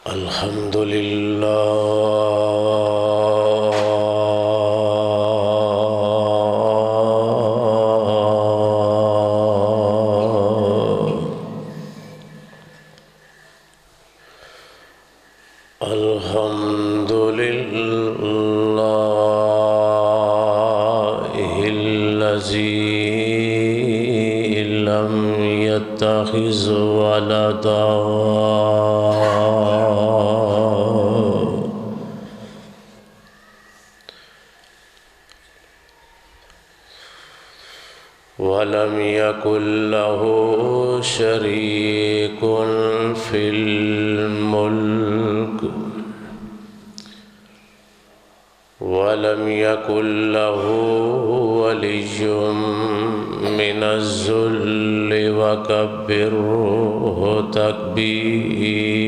الحمد لله الحمد لله الذي لم يتخذ ولدا ولم يكن له شريك في الملك ولم يكن له ولي من الذل وكبره تكبيرا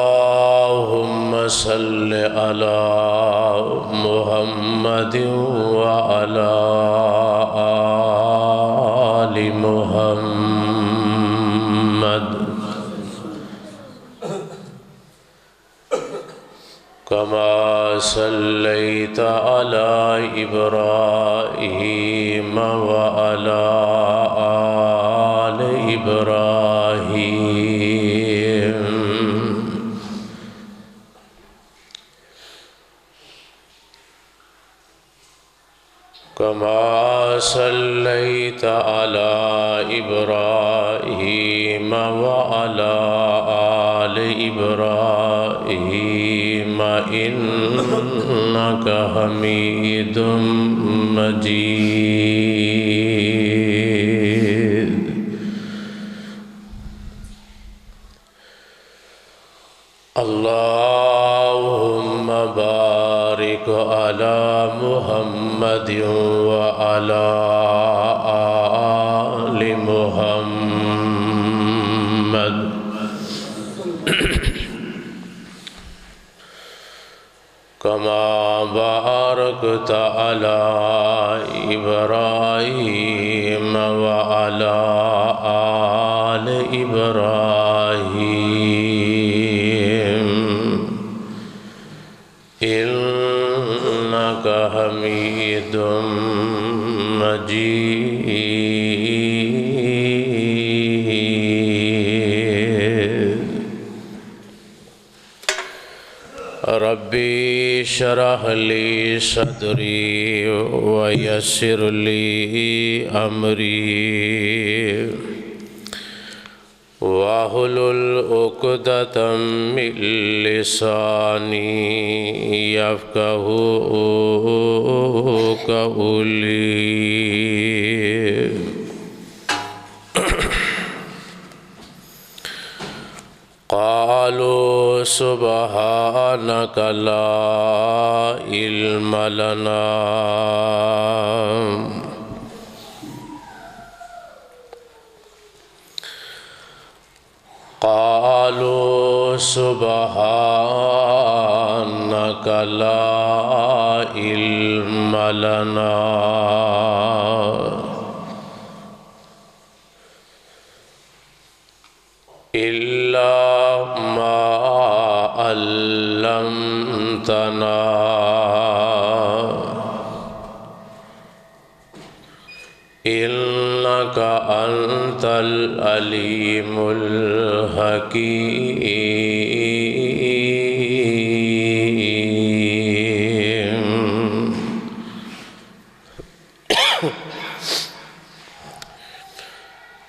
اللهم صل على محمد وعلى آل محمد كما صليت على إبراهيم وعلى آل إبراهيم كما صليت على إبراهيم وعلى آل إبراهيم إنك حميد مجيد اللهم بارك على محمد وعلى آل محمد كما باركت على إبراهيم وعلى آل إبراهيم إنك حميد مجيد ربي اشرح لي صدري ويسر لي أمري واحلل عقدة من لساني يفقهوا قولي قالوا سبحانك لا علم لنا قالوا سبحانك لا علم لنا إلا ما علمتنا إنك أنت العليم الحكيم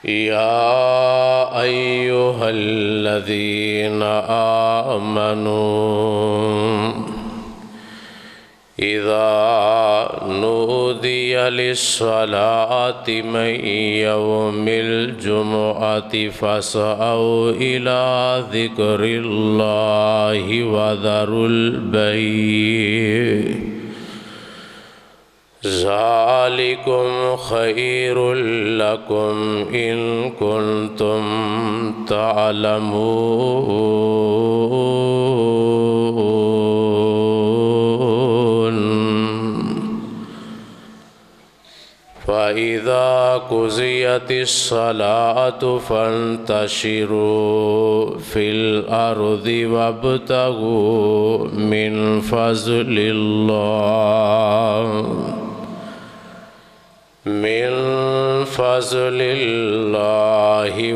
يا أيها الذين آمنوا إذا نودي للصلاة من يوم الجمعة فاسعوا إلى ذكر الله وذروا البيع ذلكم خير لكم إن كنتم تعلمون فَإِذَا قُضِيَتِ الصَّلَاةُ فَانتَشِرُوا فِي الْأَرْضِ وَابْتَغُوا مِنْ فَضْلِ اللَّهِ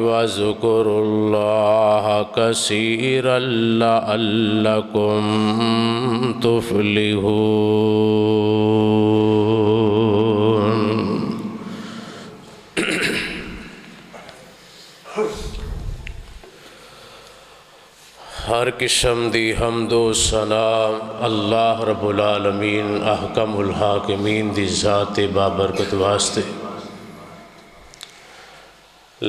وَاذْكُرُوا اللَّهَ كَثِيرًا لَعَلَّكُمْ تُفْلِحُونَ۔ ہر قسم دی حمد و ثنا اللہ رب العالمین احکم الحاکمین دی ذات بابرکت واسطے،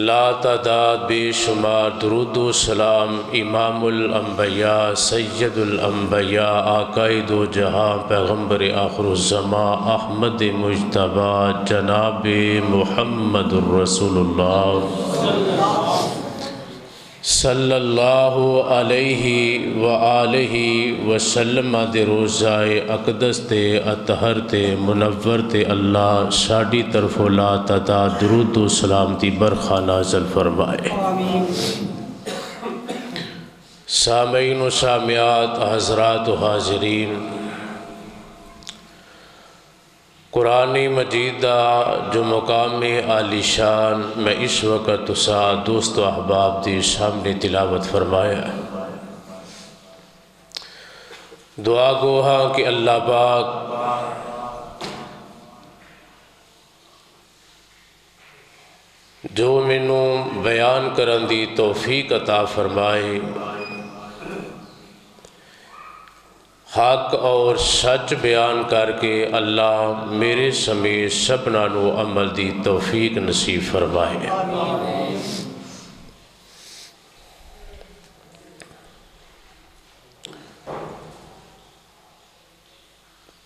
لا تعداد بے شمار درود و سلام امام الانبیاء سید الانبیاء آقائد و جہاں پیغمبر آخر الزمان احمد مجتبی جناب محمد الرسول اللہ صلی اللہ علیہ وآلہ وسلم دے روزائے اقدس تے اطہر تے منور تے اللہ ساڈی طرف لا تعداد درود و سلام دی برخا نازل فرمائے۔ سامعین و سامعات، حضرات و حاضرین، قرآن مجید دا جو مقام عالی شان میں اس وقت تسا دوست و احباب دی سامنے تلاوت فرمایا ہے، دعا گو ہاں کہ اللہ پاک جو مینوں بیان کرن دی توفیق عطا فرمائے، حق اور سچ بیان کر کے اللہ میرے سمیت سبنا نو عمل دی توفیق نصیب فرمائے۔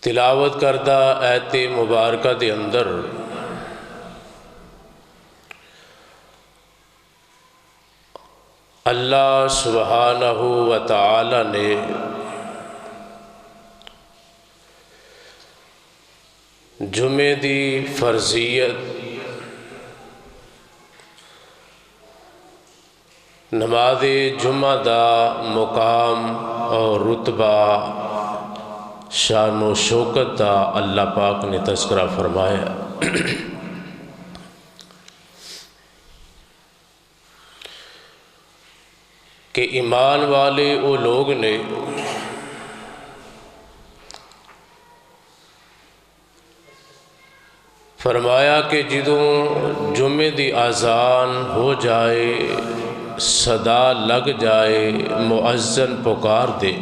تلاوت کردہ آیت مبارکہ دے اندر اللہ سبحانہ و تعالی نے جمعے دی فرضیت، نماز جمعہ دا مقام اور رتبہ، شان و شوکت دا اللہ پاک نے تذکرہ فرمایا۔ کہ ایمان والے وہ لوگ نے فرمایا کہ جدوں جمعے دی آذان ہو جائے، صدا لگ جائے، مؤذن پکار دے،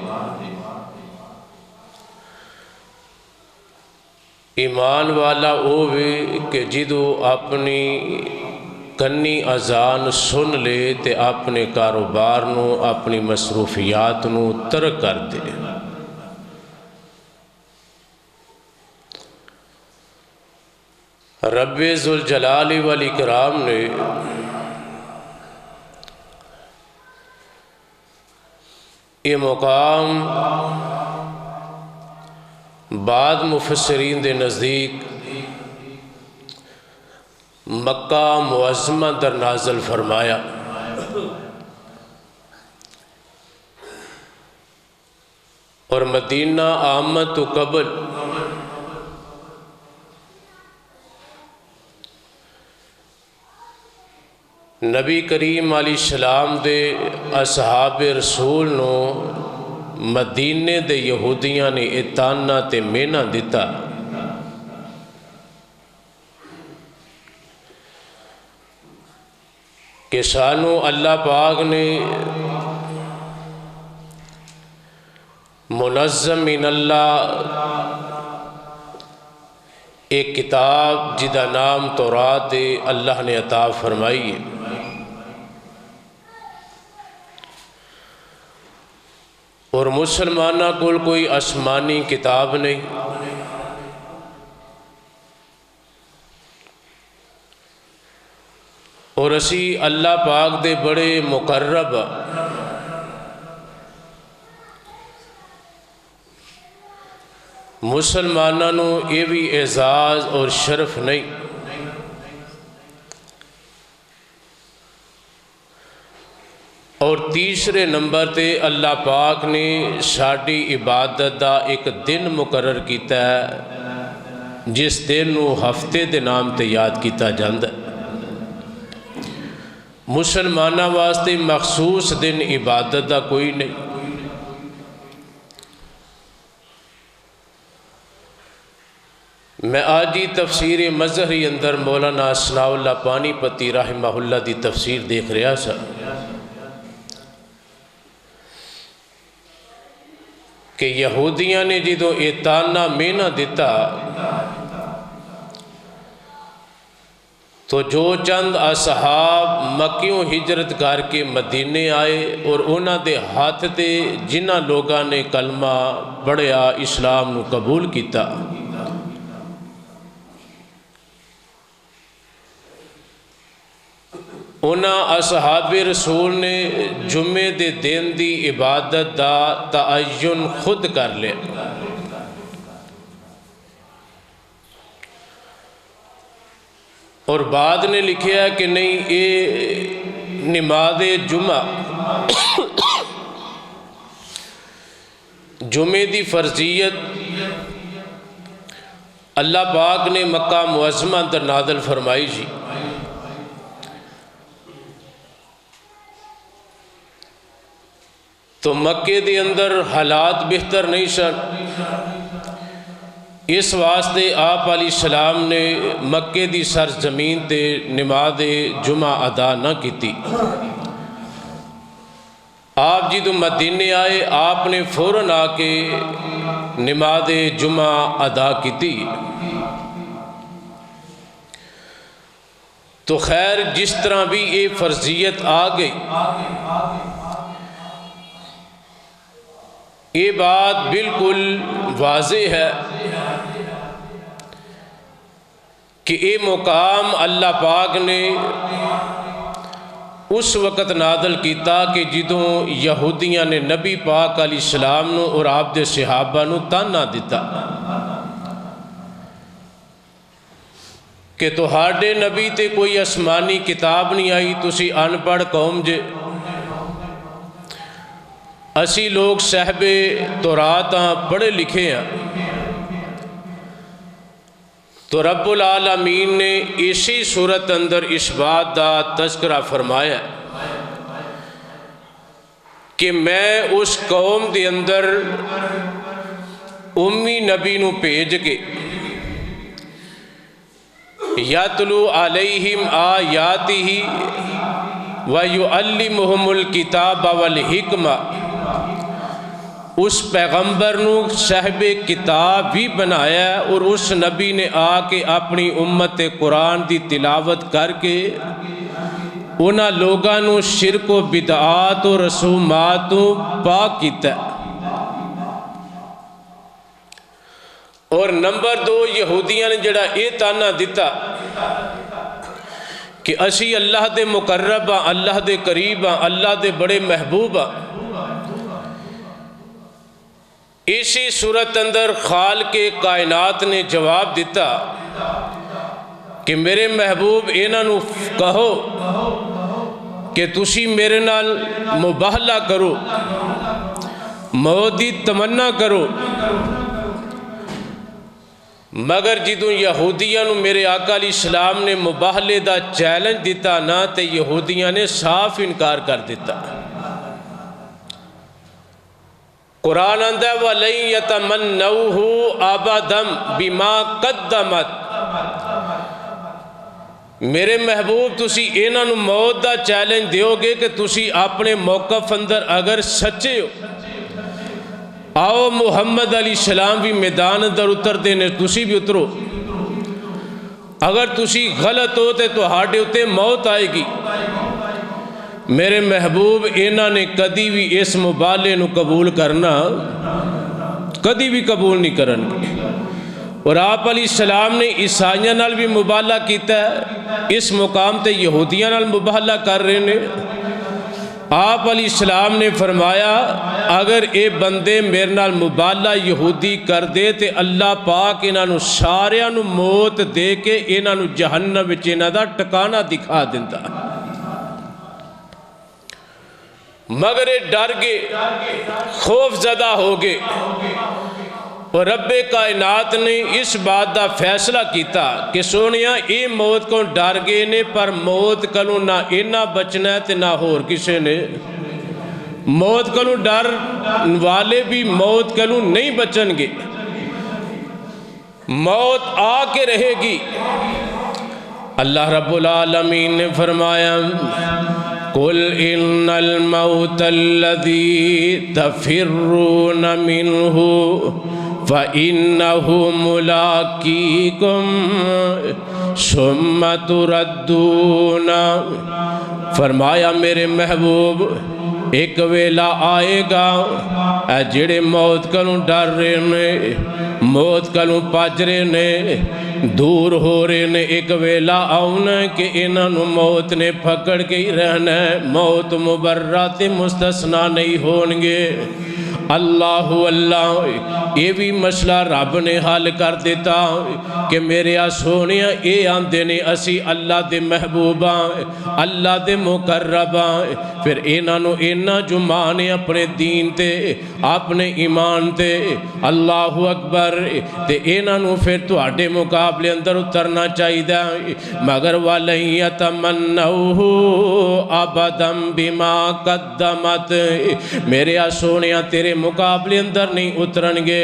ایمان والا وہ بھی کہ جدوں اپنی کنی اذان سن لے تے اپنے کاروبار نو، اپنی مصروفیات نو ترک کر دے۔ رب ذوالجلال والاکرام نے یہ مقام بعض مفسرین دے نزدیک مکہ معظمہ در نازل فرمایا، اور مدینہ آمد تو قبل نبی کریم علیہ السلام دے اصحاب رسول نو مدینے دے یہودیاں نے اتانا تے مینا دیتا کہ سانو اللہ پاک نے منظم من اللہ ایک کتاب جدا نام تورات اللہ نے عطا فرمائی ہے، اور مسلمانہ کول کوئی آسمانی کتاب نہیں، اور اسی اللہ پاک دے بڑے مقرب مسلمانوں نو یہ بھی اعزاز اور شرف نہیں تیسرے نمبر تے اللہ پاک نے ساڈی عبادت دا ایک دن مقرر کیتا ہے جس دن نو ہفتے دے نام تے یاد کیتا جاندا ہے۔ مسلماناں واسطے مخصوص دن عبادت دا کوئی نہیں۔ میں آج ہی تفسیر مظہری اندر مولانا ثناء اللہ پانی پتی رحمہ اللہ دی تفسیر دیکھ رہا سا کہ یہودیاں نے جدوں یہ تانا مینا دیتا تو جو چند اصحاب مکیوں ہجرت کر کے مدینے آئے اور انہاں دے ہاتھ تے جنہاں لوگاں نے کلمہ پڑھیا اسلام نو قبول کیتا، انہاں اصحاب رسول نے جمعے دے دن دی عبادت دا تعین خود کر لیا، اور بعد نے لکھیا ہے کہ نہیں یہ نماز جمعہ جمعے دی فرضیت اللہ پاک نے مکہ معظمہ اندر نازل فرمائی جی۔ تو مکے دے اندر حالات بہتر نہیں سن، اس واسطے آپ علیہ السلام نے مکے دی سرزمین تے نماز جمعہ ادا نہ کیتی۔ آپ جدوں مدینے آئے آپ نے فوراً آ کے نماز جمعہ ادا کیتی۔ تو خیر جس طرح بھی یہ فرضیت آ گئی، یہ بات بالکل واضح ہے کہ یہ مقام اللہ پاک نے اس وقت نازل کیتا کہ جدوں یہودیاں نے نبی پاک علیہ السلام نو اور آپ دے صحابہ نو تانا دیتا کہ تہاڈے نبی تے کوئی آسمانی کتاب نہیں آئی، تسی ان پڑھ قوم جے، اسی لوگ صاحب تورات پڑھے لکھے ہیں۔ تو رب العالمین نے اسی صورت اندر اس بات دا تذکرہ فرمایا کہ میں اس قوم دے اندر امی نبی نو بھیج کے یتلو علیہم آیاتہ ویعلمہم الکتاب والحکمہ، اس پیغمبر نو صاحب کتاب بھی بنایا اور اس نبی نے آ کے اپنی امت قرآن دی تلاوت کر کے انہاں لوگاں نو شرک و بدعات و رسومات تو پاک کیتا۔ اور نمبر 2 یہودیاں نے جڑا اے تانا دیتا کہ اسی اللہ دے مقرب ہاں، اللہ دے قریب ہاں، اللہ دے بڑے محبوب ہاں، اسی صورت اندر خالق کائنات نے جواب دیتا کہ میرے محبوب انہاں نو کہو کہ تسی میرے نال مباہلہ کرو، موت دی تمنا کرو، مگر جدوں یہودیاں نو میرے آقا علیہ السلام نے مباہلے دا چیلنج دیتا نا تے یہودیاں نے صاف انکار کر دیتا۔ قرآن اندہ وَلَن يَتَمَنَّوْهُ أَبَدًا بِمَا قَدَّمَتْ، میرے محبوب تسی انہاں نو موت دا چیلنج دیو گے کہ تسی اپنے موقف اندر اگر سچے ہو، آؤ محمد علیہ السلام بھی میدان اندر اتر دینے، تسی بھی اترو، اگر تسی غلط ہو تو ہاڑے ہوتے موت آئے گی۔ میرے محبوب انہاں نے کدی بھی اس مبالے نو قبول کرنا کدی بھی قبول نہیں کرن گے، اور آپ علیہ السلام نے عیسائیاں نال بھی مبالہ کیتا ہے، اس مقام تے یہودیاں نال مبالہ کر رہے نے۔ آپ علیہ السلام نے فرمایا اگر اے بندے میرے نال مبالہ یہودی کر دے تے اللہ پاک انہاں نو ساریاں نو موت دے کے انہاں نو جہنم وچ انہاں دا ٹکانہ دکھا دیندا۔ مگر یہ ڈر گئے، خوف زدہ ہو گئے، اور رب کائنات نے اس بات دا فیصلہ کیتا کہ سونیا اے موت کو ڈر گئے نے، پر موت کلو نہ اینا بچنا ہے تے نہ ہور کسے نے۔ موت کلو ڈر والے بھی موت کلو نہیں بچن گے، موت آ کے رہے گی۔ اللہ رب العالمین نے فرمایا قُلْ إِنَّ الْمَوْتَ الَّذِي تَفِرُّونَ مِنْهُ فَإِنَّهُ مُلَاقِيكُمْ ثُمَّ تُرَدُّونَ۔ فرمایا میرے محبوب ایک ویلا آئے گا اے جڑے موت کلوں ڈر رہے نے، موت کلوں پاج رہے نے، دور ہو رہے نے، ایک ویلا آؤنا کہ انہوں موت نے پھکڑ کے ہی رہنا ہے، موت مبرات مستثنا نہیں ہونگے۔ اللہ اللہ یہ بھی مسئلہ رب نے حل کر دیتا کہ میرے سونیا اے آندے نے اسی اللہ دے محبوباں، اللہ دے مقرباں، پھر انہاں جو مانے اپنے دین تے اپنے ایمان تے، اللہ اکبر، تے انہاں پھر تواڈے مقابلے اندر اترنا چاہیے، مگر وَلَن يَتَمَنَّوْهُ أَبَدًا بِمَا قَدَّمَتْ، میرے سونیا تیرے مقابلے اندر نہیں اترن گے۔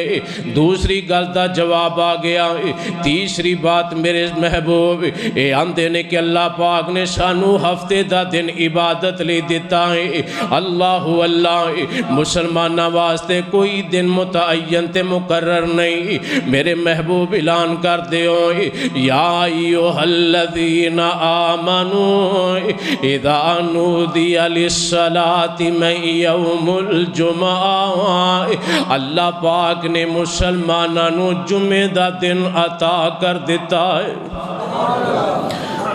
دوسری گل دا جواب آ گیا۔ تیسری بات میرے محبوب اے آندے نے کہ اللہ پاک نے سانو ہفتے دا دن عبادت لے دیتا ہے۔ اللہ اللہ مسلمانہ واسطے کوئی دن متعین تے مقرر نہیں۔ میرے محبوب اعلان کر دیو یا ایھا الذین آمنوا اذا نودی للصلاۃ من یوم الجمعہ، اللہ پاک نے مسلمانوں جمعہ دا دن عطا کر دیتا ہے،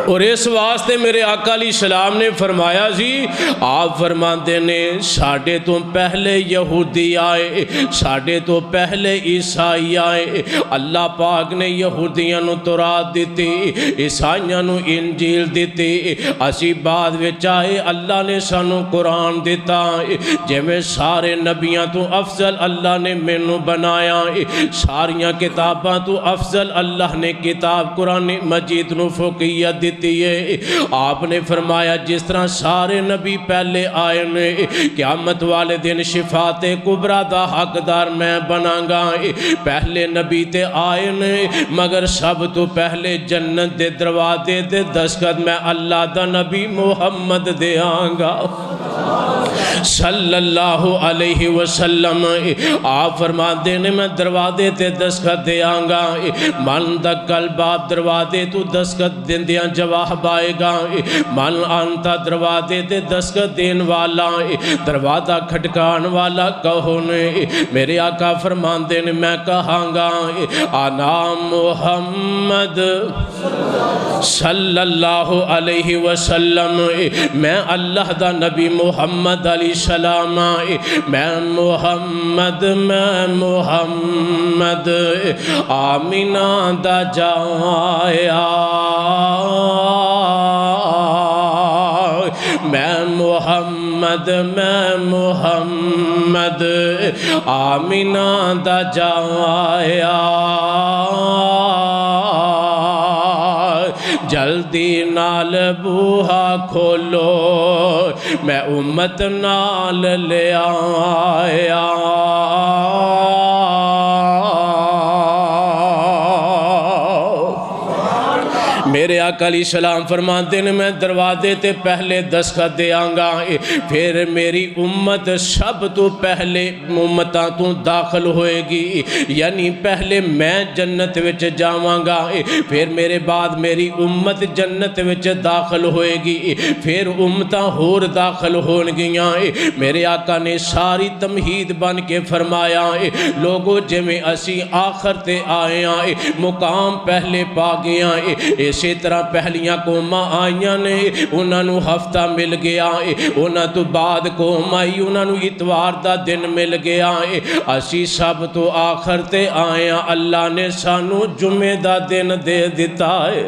اور اس واسطے میرے آقا علیہ السلام نے فرمایا جی، آپ فرماندے نے ساڑھے تو پہلے یہودی آئے، ساڑھے تو پہلے عیسائی آئے، اللہ پاک نے یہودیاں نو تورات دیتی، عیسائیاں نو انجیل دیتی، اسی بعد وچ آئے اللہ نے سانو قرآن دیتا، جے میں سارے نبیاں تو افضل اللہ نے مینوں بنایا، ساریاں کتاباں تو افضل اللہ نے کتاب قرآن مجید نو فوقیت دیتی ہے۔ آپ نے فرمایا جس طرح سارے نبی پہلے آئے نے، قیامت والے دن شفاعت کبریٰ دا حقدار میں بناں گا، پہلے نبی تے آئے نے، مگر سب تو پہلے جنت دے دروازے دے دستخط میں اللہ دا نبی محمد دے آنگا صلی اللہ علیہ وسلم۔ آپ فرما دینے میں دروازے تے دستخط دے آنگا، من دا قلباب دروازے تو دستخط دین دیاں جواب آئے گا، من آنتا دروازے تے دستخط دین والا، دروازہ کھٹکان والا کون؟ میرے آقا فرما دینے میں کہاں گا انا محمد صلی اللہ علیہ وسلم، میں اللہ دا نبی محمد علیہ السلام، میں محمد آمینہ دا جایا، میں محمد آمینہ دا جایا، جلدی نال بوہا کھولو میں امت نال لے آیا۔ میرے آقا علیہ السلام فرماتے ہیں میں دروازے تے پہلے دستخط دے آنگا، پھر میری امت سب تو پہلے امتاں تو داخل ہوئے گی، یعنی پہلے میں جنت وچ جاواں گا، پھر میرے بعد میری امت جنت وچ داخل ہوئے گی، پھر امتاں ہور داخل ہون گیاں۔ میرے آقا نے ساری تمہید بن کے فرمایا لوگوں جے میں اسی آخر تے آئے آئے مقام پہلے پا گیا، اسی طرح پہلیاں قوماں آئیاں نے انہاں نو ہفتہ مل گیا، انہاں تو بعد قوم آئی انہاں نو اتوار دا دن مل گیا، اسی سب تو آخر تے آئے اللہ نے سانو جمعہ دا دن دے دیتا ہے۔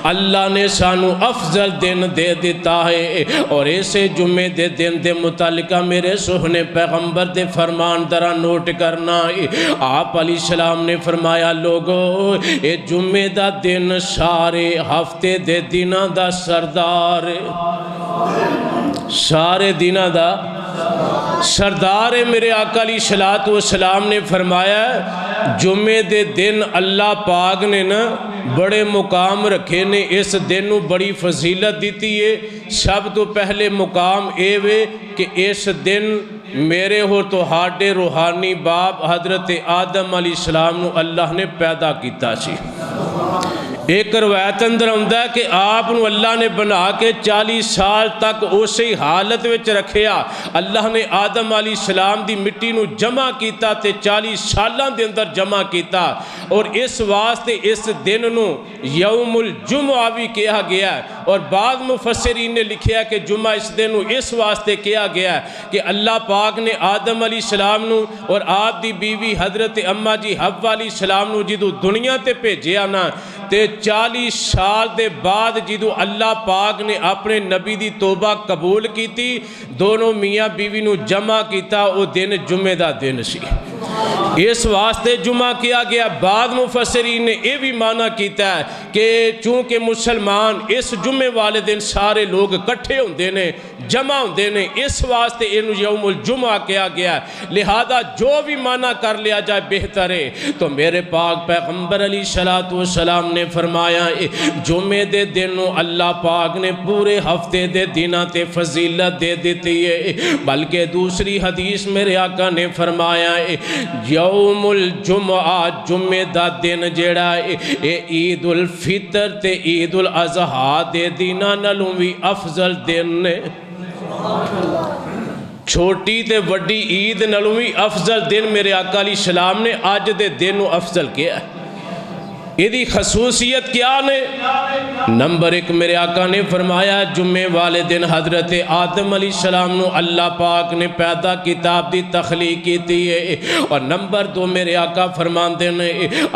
اللہ نے سانو افضل دن دے دیتا ہے، اور اسے جمعے دے دن دے متعلقہ میرے سوہنے پیغمبر دے فرمان درہ نوٹ کرنا ہے۔ آپ علیہ السلام نے فرمایا لوگو اے جمعے دا دن سارے ہفتے دے دنہ دا سردار، سارے دنہ دا سردار ہے۔ میرے آقا علیہ السلام نے فرمایا جمعے دے دن اللہ پاک نے نا بڑے مقام رکھے نے، اس دن نو بڑی فضیلت دیتی ہے۔ سب تو پہلے مقام اے وے کہ اس دن میرے ہو تو ہاڈے روحانی باپ حضرت آدم علیہ السلام نو اللہ نے پیدا کیتا سی۔ ایک روایت اندر ہوندہ ہے کہ آپ نو اللہ نے بنا کے 40 سال تک اسی حالت وچ رکھیا۔ اللہ نے آدم علیہ السلام دی مٹی نو جمع کیتا تے 40 سالاں دے اندر جمع کیتا، اور اس واسطے اس دن نو یوم الجمعہ بھی کہا گیا ہے۔ اور بعض مفسرین نے لکھیا کہ جمعہ اس دن نو اس واسطے کہا گیا ہے کہ اللہ پاک نے آدم علیہ السلام نو اور آپ دی بیوی حضرت اماں جی حوا علیہ السلام نو جدو دنیا تے بھیجیا نا تے 40 سال دے بعد جدو اللہ پاک نے اپنے نبی دی توبہ قبول کیتی، دونوں میاں بیوی نو جمع کیتا، او دن جمعہ دا دن سی۔ اس واسطے جمعہ کیا گیا۔ بعد مفسرین نے یہ بھی معنی کیتا ہے کہ چونکہ مسلمان اس جمعے والے دن سارے لوگ کٹھے ہوندے نے، جمع ہوندے نے، اس واسطے انہوں یوم الجمعہ کیا گیا ہے۔ لہذا جو بھی معنی کر لیا جائے بہتر ہے۔ تو میرے پاک پیغمبر علیہ السلام نے فرمایا جمعے دے دن اللہ پاک نے پورے ہفتے دے دنہ تے فضیلت دے دیتی ہے۔ بلکہ دوسری حدیث میرے آقا نے فرمایا یوم الجمعہ جمعے دا دن جیڑا اے عید الفطر تے عید الاضحیٰ دے دینہ نالوں بھی افضل دن نے۔ چھوٹی تے وڈی عید نالوں بھی افضل دن میرے آقا علیہ السلام نے آج دے دن افضل کیا ہے۔ یہ دی خصوصیت کیا نے؟ نمبر 1 میرے آقا نے فرمایا جمعے والے دن حضرت آدم علیہ السلام نو اللہ پاک نے پیدا کتاب دی تخلیق کیتی ہے، اور نمبر 2 میرے آقا فرماندے نے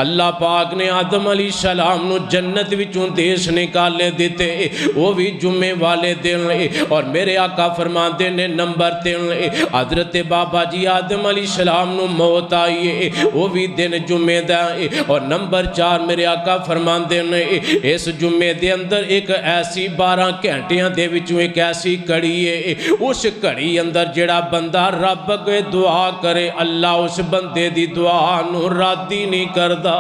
اللہ پاک نے آدم علیہ السلام نو جنت وچوں دیش نکالے دیتے، وہ بھی جمعے والے دن۔ اور میرے آقا فرماندے نے نمبر 3 حضرت بابا جی آدم علیہ السلام نو موت آئی ہے، وہ بھی دن جمعے دا۔ اور نمبر 4 میرے آقا فرماندے نے اس جمعے دے اندر ایک ایسی 12 گھنٹیاں دے وچوں ایک ایسی کڑی ہے، اس کڑی اندر جڑا بندہ رب کے دعا کرے اللہ اس بندے دی دعا نو رد ہی نہیں کردا۔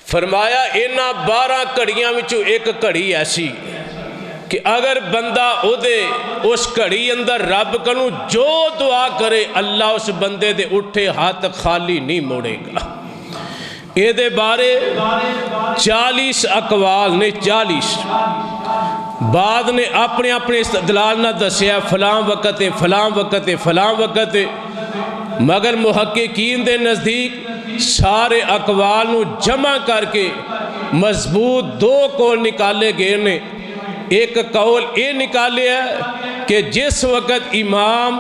فرمایا انہاں 12 کڑیاں وچوں ایک کڑی ایسی کہ اگر بندہ اس کڑی اندر رب کنو جو دعا کرے اللہ اس بندے دے اٹھے ہاتھ خالی نہیں موڑے گا۔ یہ دے بارے 40 اقوال نے، 40 بعد نے اپنے اپنے استدلال نہ دسیا فلاں وقت فلاں وقت فلاں وقت، مگر محققین دے نزدیک سارے اقوال نو جمع کر کے مضبوط 2 قول نکالے گئے نے۔ ایک قول یہ نکالے ہے کہ جس وقت امام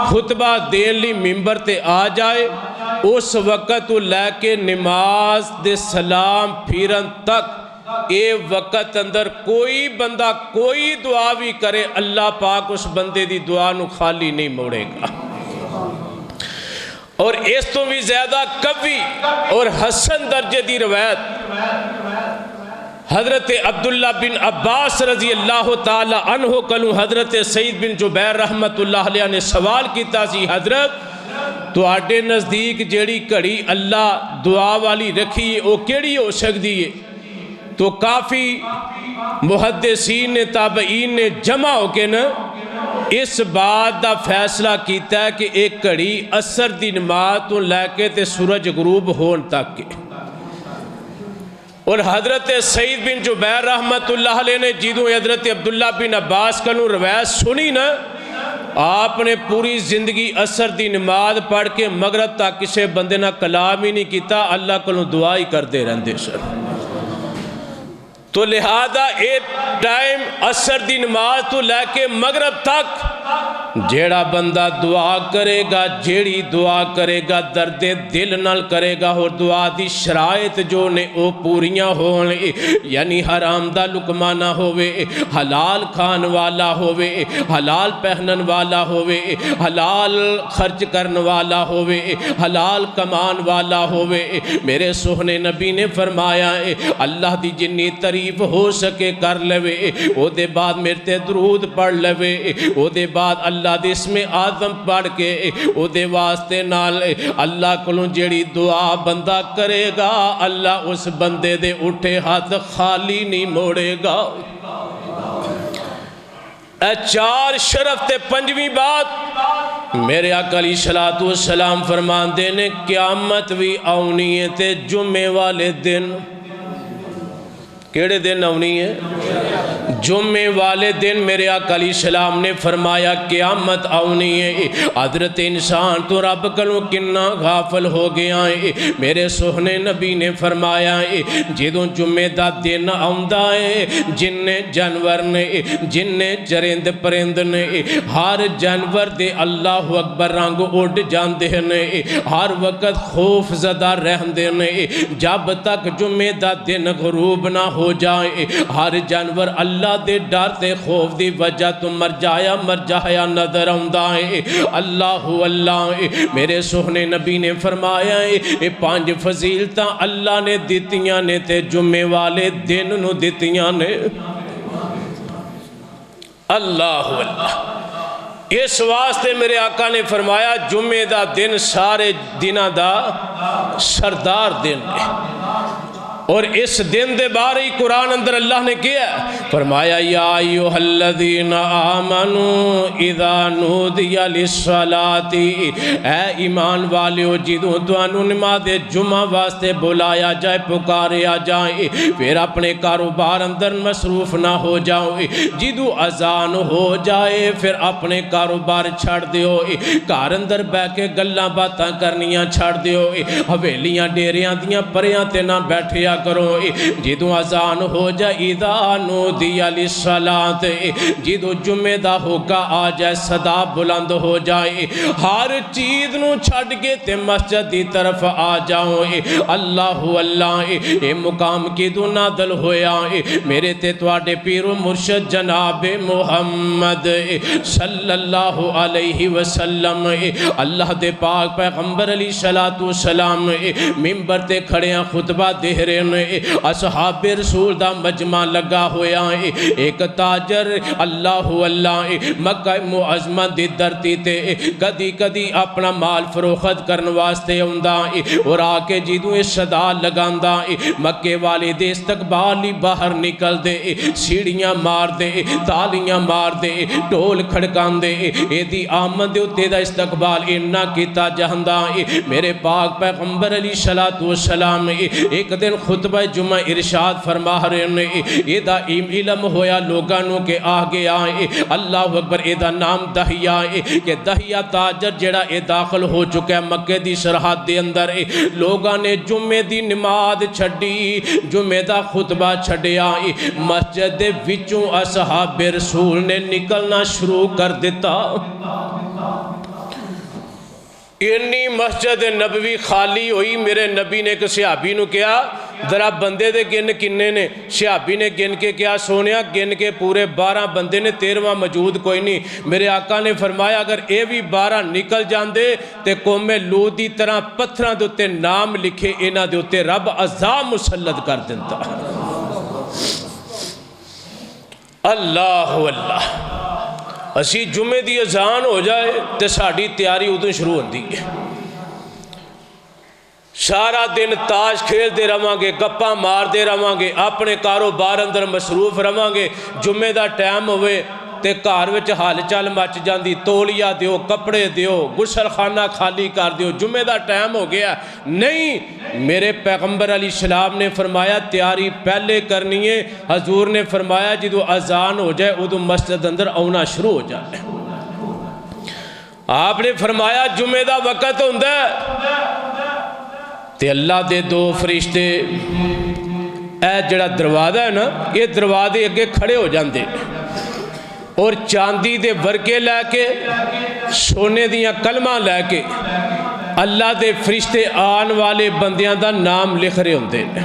خطبہ دین لی ممبر تے آ جائے اس وقت تو لے کے نماز دے سلام پھیرن تک اے وقت اندر کوئی بندہ کوئی دعا بھی کرے اللہ پاک اس بندے دی دعا نو خالی نہیں موڑے گا۔ اور اس تو بھی زیادہ قوی اور حسن درجے دی روایت حضرت عبداللہ بن عباس رضی اللہ تعالی عنہ کلو حضرت سید بن جبیر رحمت اللہ علیہ نے سوال کیتا سی حضرت تو آڈے نزدیک جیڑی کڑی اللہ دعا والی رکھی ہے وہ کیڑی ہو سکتی ہے؟ تو کافی محدثین نے تابعین نے جمع ہو کے نا اس بات دا فیصلہ کیتا ہے کہ ایک کڑی عصر دی نماز تو لے کے تے سورج غروب ہون تک کے۔ اور حضرت سید بن جبیر رحمت اللہ علیہ نے جیدوں حضرت عبداللہ بن عباس کنو روایت سنی نا آپ نے پوری زندگی عصر دی نماز پڑھ کے مغرب تک کسے بندے نہ کلام ہی نہیں کیتا، اللہ کنو دعا ہی کر دے رہندے سر۔ تو لہذا ایک ٹائم عصر دی نماز تو لے کے مغرب تک جیڑا بندہ دعا کرے گا، جیڑی دعا کرے گا درد دل نال کرے گا، اور دعا دی شرائط جو نے او پوریاں ہونے، یعنی حرام دا لقمہ نہ ہوئے، حلال کھان والا ہوئے، حلال پہنن والا ہوئے، حلال خرچ کرن والا ہوئے، حلال کمان والا ہوئے۔ میرے سوہنے نبی نے فرمایا ہے اللہ دی جنی تعریف ہو سکے کر لوے، او دے بعد میرے تے درود پڑھ لوے، او دے بعد اللہ دے اسم اعظم پڑھ کے او دے واسطے نال اللہ کلوں جیڑی دعا بندہ کرے گا اللہ اس بندے دے اٹھے ہاتھ خالی نہیں موڑے گا۔ اے چار شرف تے پنجویں بات میرے آقا علیہ الصلوۃ والسلام فرماندے نے قیامت بھی آنی ہے تے جمعے والے دن۔ کیڑے دن آنی ہے؟ جمعے والے دن میرے آقا علیہ السلام نے فرمایا قیامت آنی ہے۔ حضرت انسان تو رب کلوں کنا غافل ہو گیا ہے۔ میرے سوہنے نبی نے فرمایا ہے جدوں جمعے دا دن آندا ہے جن جانور نے، جن چرند پرند نے، ہر جانور دے اللہ اکبر رنگ اڑ جاندے نے، ہر وقت خوف زدہ رہندے نے، جب تک جمعے دا دن غروب نہ ہو جائے ہر جانور اللہ دے ڈر تے خوف دی وجہ تو مر جایا نظر آندا ہے۔ اللہ اللہ میرے سوہنے نبی نے فرمایا ہے یہ 5 فضیلتاں اللہ نے دتیاں نے تے جمعے والے دن نو دتیاں نے۔ اللہ اللہ اس واسطے میرے آقا نے فرمایا جمعے دا دن سارے دنہ دا سردار دن ہے، اور اس دن دے بارے قرآن اندر اللہ نے کیا فرمایا یا ایھا الذین آمنوا اذا نودی للصلاۃ، اے ایمان والیو جدوں تانوں نماز جمعہ واسطے بلایا جائے پکاریا جائے پھر اپنے کاروبار اندر مصروف نہ ہو جاؤ، جدوں اذان ہو جائے پھر اپنے کاروبار چھڑ دیو، گھر اندر بہ کے گلاں باتاں کرنیاں چھڑ دیو، حویلیاں ڈیریاں دیاں پریاں تے نہ بیٹھیا کرو، جدوں اذان ہو جائے اذا نودی للصلاۃ، جدوں جمعے دا ہوکا آ جائے صدا بلند ہو جائے ہر چیز نو چھڑ کے تے مسجد دی طرف آ جاؤ۔ اللہ اللہ اے مقام کدوں نازل ہویا میرے تے تواڈے پیر و مرشد جناب محمد صلی اللہ علیہ وسلم، اللہ دے پاک پیغمبر علیہ الصلوۃ والسلام منبر تے کھڑیاں خطبہ دے رہے نے، اصحاب رسول دا مجمع لگا ہویا ہے، ایک تاجر اللہ اللہ مکہ معظمہ دی دھرتی تے کدی کدی اپنا مال فروخت کرن واسطے آندا اور آ کے جدوں اے صدا لگاندا مکے والے دے استقبال ہی باہر نکل دے، سیڑھیاں مار دے، تالیاں مار دے، ڈھول کھڑکاندے، اے دی آمد تے دا استقبال انہاں کیتا جاندا۔ میرے پاک پیغمبر علیہ الصلوۃ والسلام ایک دن خطبہ جمعہ ارشاد فرما رہے نے، یہ دا علم ہویا لوگانوں کے آگے آئے، اللہ اکبر، یہ دا نام دہیا ہے کہ دہیا تاجر جڑا اے داخل ہو چکا ہے مکہ دی سرحد دے اندر، لوگاں نے جمعے دی نماز چھڑی، جمعے دا خطبہ چھڑیا، مسجد دے وچوں اصحاب رسول نے نکلنا شروع کر دیتا۔ انی مسجد نبوی خالی ہوئی، میرے نبی نے ایک صحابی نو کیا ذرا بندے دے گن کنے نے، صحابی نے گن کے کیا سونیا گن کے پورے 12 بندے نے، 13واں موجود کوئی نہیں۔ میرے آقا نے فرمایا اگر اے بھی 12 نکل جاندے تے قوم لوط دی طرح پتھراں دے اوتے نام لکھے انہاں دے اوتے رب عذاب مسلط کر دیندا۔ اللہ اللہ اسی جمعے دی اذان ہو جائے تے ساڑی تیاری ادھوں شروع ہوندی ہے، سارا دن تاش کھیل دے رہاں گے، گپاں مار دے رہاں گے، اپنے کاروبار اندر مصروف رہاں گے، جمعے دا ٹائم ہوئے تے گھر وچ حال چال مچ جاندی، تولیہ دیو، کپڑے دیو، غسل خانہ خالی کر دیو، جمعے دا ٹائم ہو گیا نہیں۔ میرے پیغمبر علیہ السلام نے فرمایا تیاری پہلے کرنی ہے، حضور نے فرمایا جدو اذان ہو جائے ادو مسجد اندر آنا شروع ہو جائے۔ آپ نے فرمایا جمعے دا وقت ہوندا ہے تے اللہ دے 2 فرشتے اے جڑا دروازہ ہے نا، یہ دروازے اگے کھڑے ہو جاندے، اور چاندی دے ورقے لے کے سونے دیاں کلمہ لے کے اللہ دے فرشتے آن والے بندیاں دا نام لکھ رہے ہوندے نے۔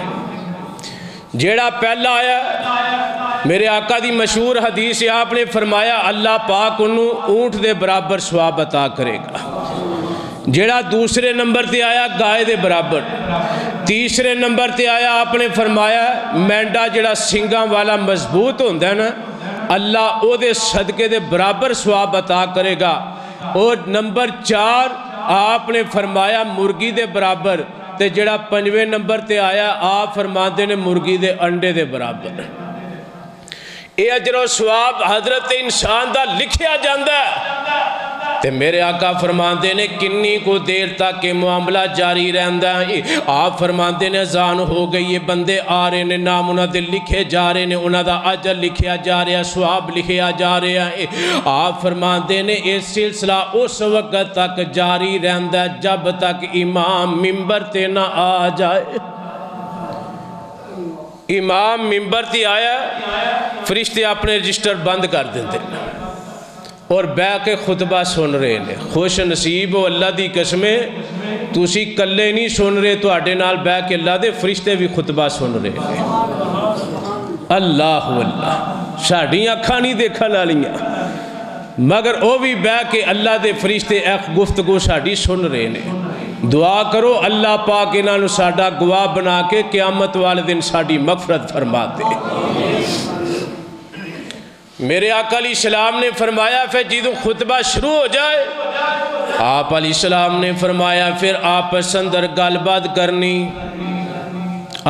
جیڑا پہلا آیا میرے آقا دی مشہور حدیث ہے، آپ نے فرمایا اللہ پاک انہوں اونٹ دے برابر ثواب عطا کرے گا۔ جیڑا دوسرے نمبر تے آیا گائے دے برابر، تیسرے نمبر تے آیا آپ نے فرمایا مینڈا جیڑا سنگاں والا مضبوط ہوندہ ہے نا، اللہ او دے صدقے دے برابر ثواب عطا کرے گا۔ اور نمبر 4 آپ نے فرمایا مرگی دے برابر، تے جڑا 5ویں نمبر تے آیا آپ فرماندے نے مرگی دے انڈے دے برابر۔ اے اجر و ثواب حضرت انسان دا لکھیا جاندہ ہے، تے میرے آقا فرماندے نے کنی کو دیر تک کہ معاملہ جاری رہندہ ہے۔ آپ فرماندے نے اذان ہو گئی، یہ بندے آ رہے نے، نام انہاں دے لکھے جا رہے نے، انہاں دا اجر لکھیا جا رہا ہے، ثواب لکھیا جا رہا ہے۔ آپ فرماندے نے یہ سلسلہ اس وقت تک جاری رہندہ ہے جب تک امام ممبر تے نہ آ جائے۔ امام ممبر تے آیا فرشتے اپنے رجسٹر بند کر دیندے اور بہ کے خطبہ سن رہے ہیں۔ خوش نصیب ہو اللہ دی قسمیں تسی کلے نہیں سن رہے، تو آڈے نال بہ کے اللہ دے فرشتے بھی خطبہ سن رہے ہیں۔ اللہ اللہ ساڑھیں اکھاں نہیں دیکھا لالیاں، مگر او بھی بہ کے اللہ دے فرشتے ایک گفتگو ساڑھی سن رہے ہیں۔ دعا کرو اللہ پاک انہاں نو ساڑھا گواہ بنا کے قیامت والے دن ساڑھی مغفرت فرما دے۔ میرے آقا علیہ السلام نے فرمایا پھر جدوں خطبہ شروع ہو جائے، آپ علیہ السلام نے فرمایا پھر آپس اندر گل بات کرنی،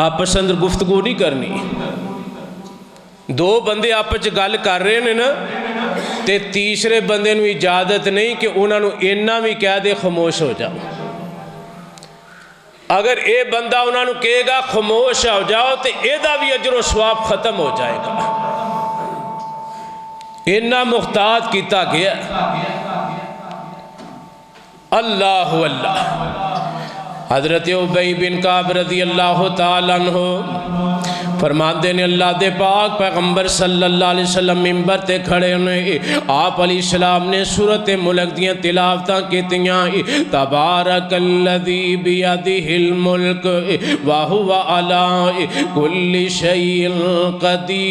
آپس اندر گفتگو نہیں کرنی۔ دو بندے آپس گل کر رہے ہیں نا، تے تیسرے بندے نو اجازت نہیں کہ انہاں نو اینا بھی کہہ دے خاموش ہو جاؤ۔ اگر اے بندہ انہاں نو کہے گا خاموش ہو جاؤ تے اے دا بھی اجر و ثواب ختم ہو جائے گا۔ انہا محتاط کیتا گیا۔ اللہ اللہ حضرت ابی بن کعب رضی اللہ تعالیٰ عنہ فرماندے نے اللہ دے پاک پیغمبر صلی اللہ علیہ وسلم ممبر تے کھڑے ہوئے، آپ علیہ السلام نے سورۃ ملک دیاں تلاوتاں کیتیاں، تبارک الذی بیدہ الملک وہو علی کل شیء قدیر۔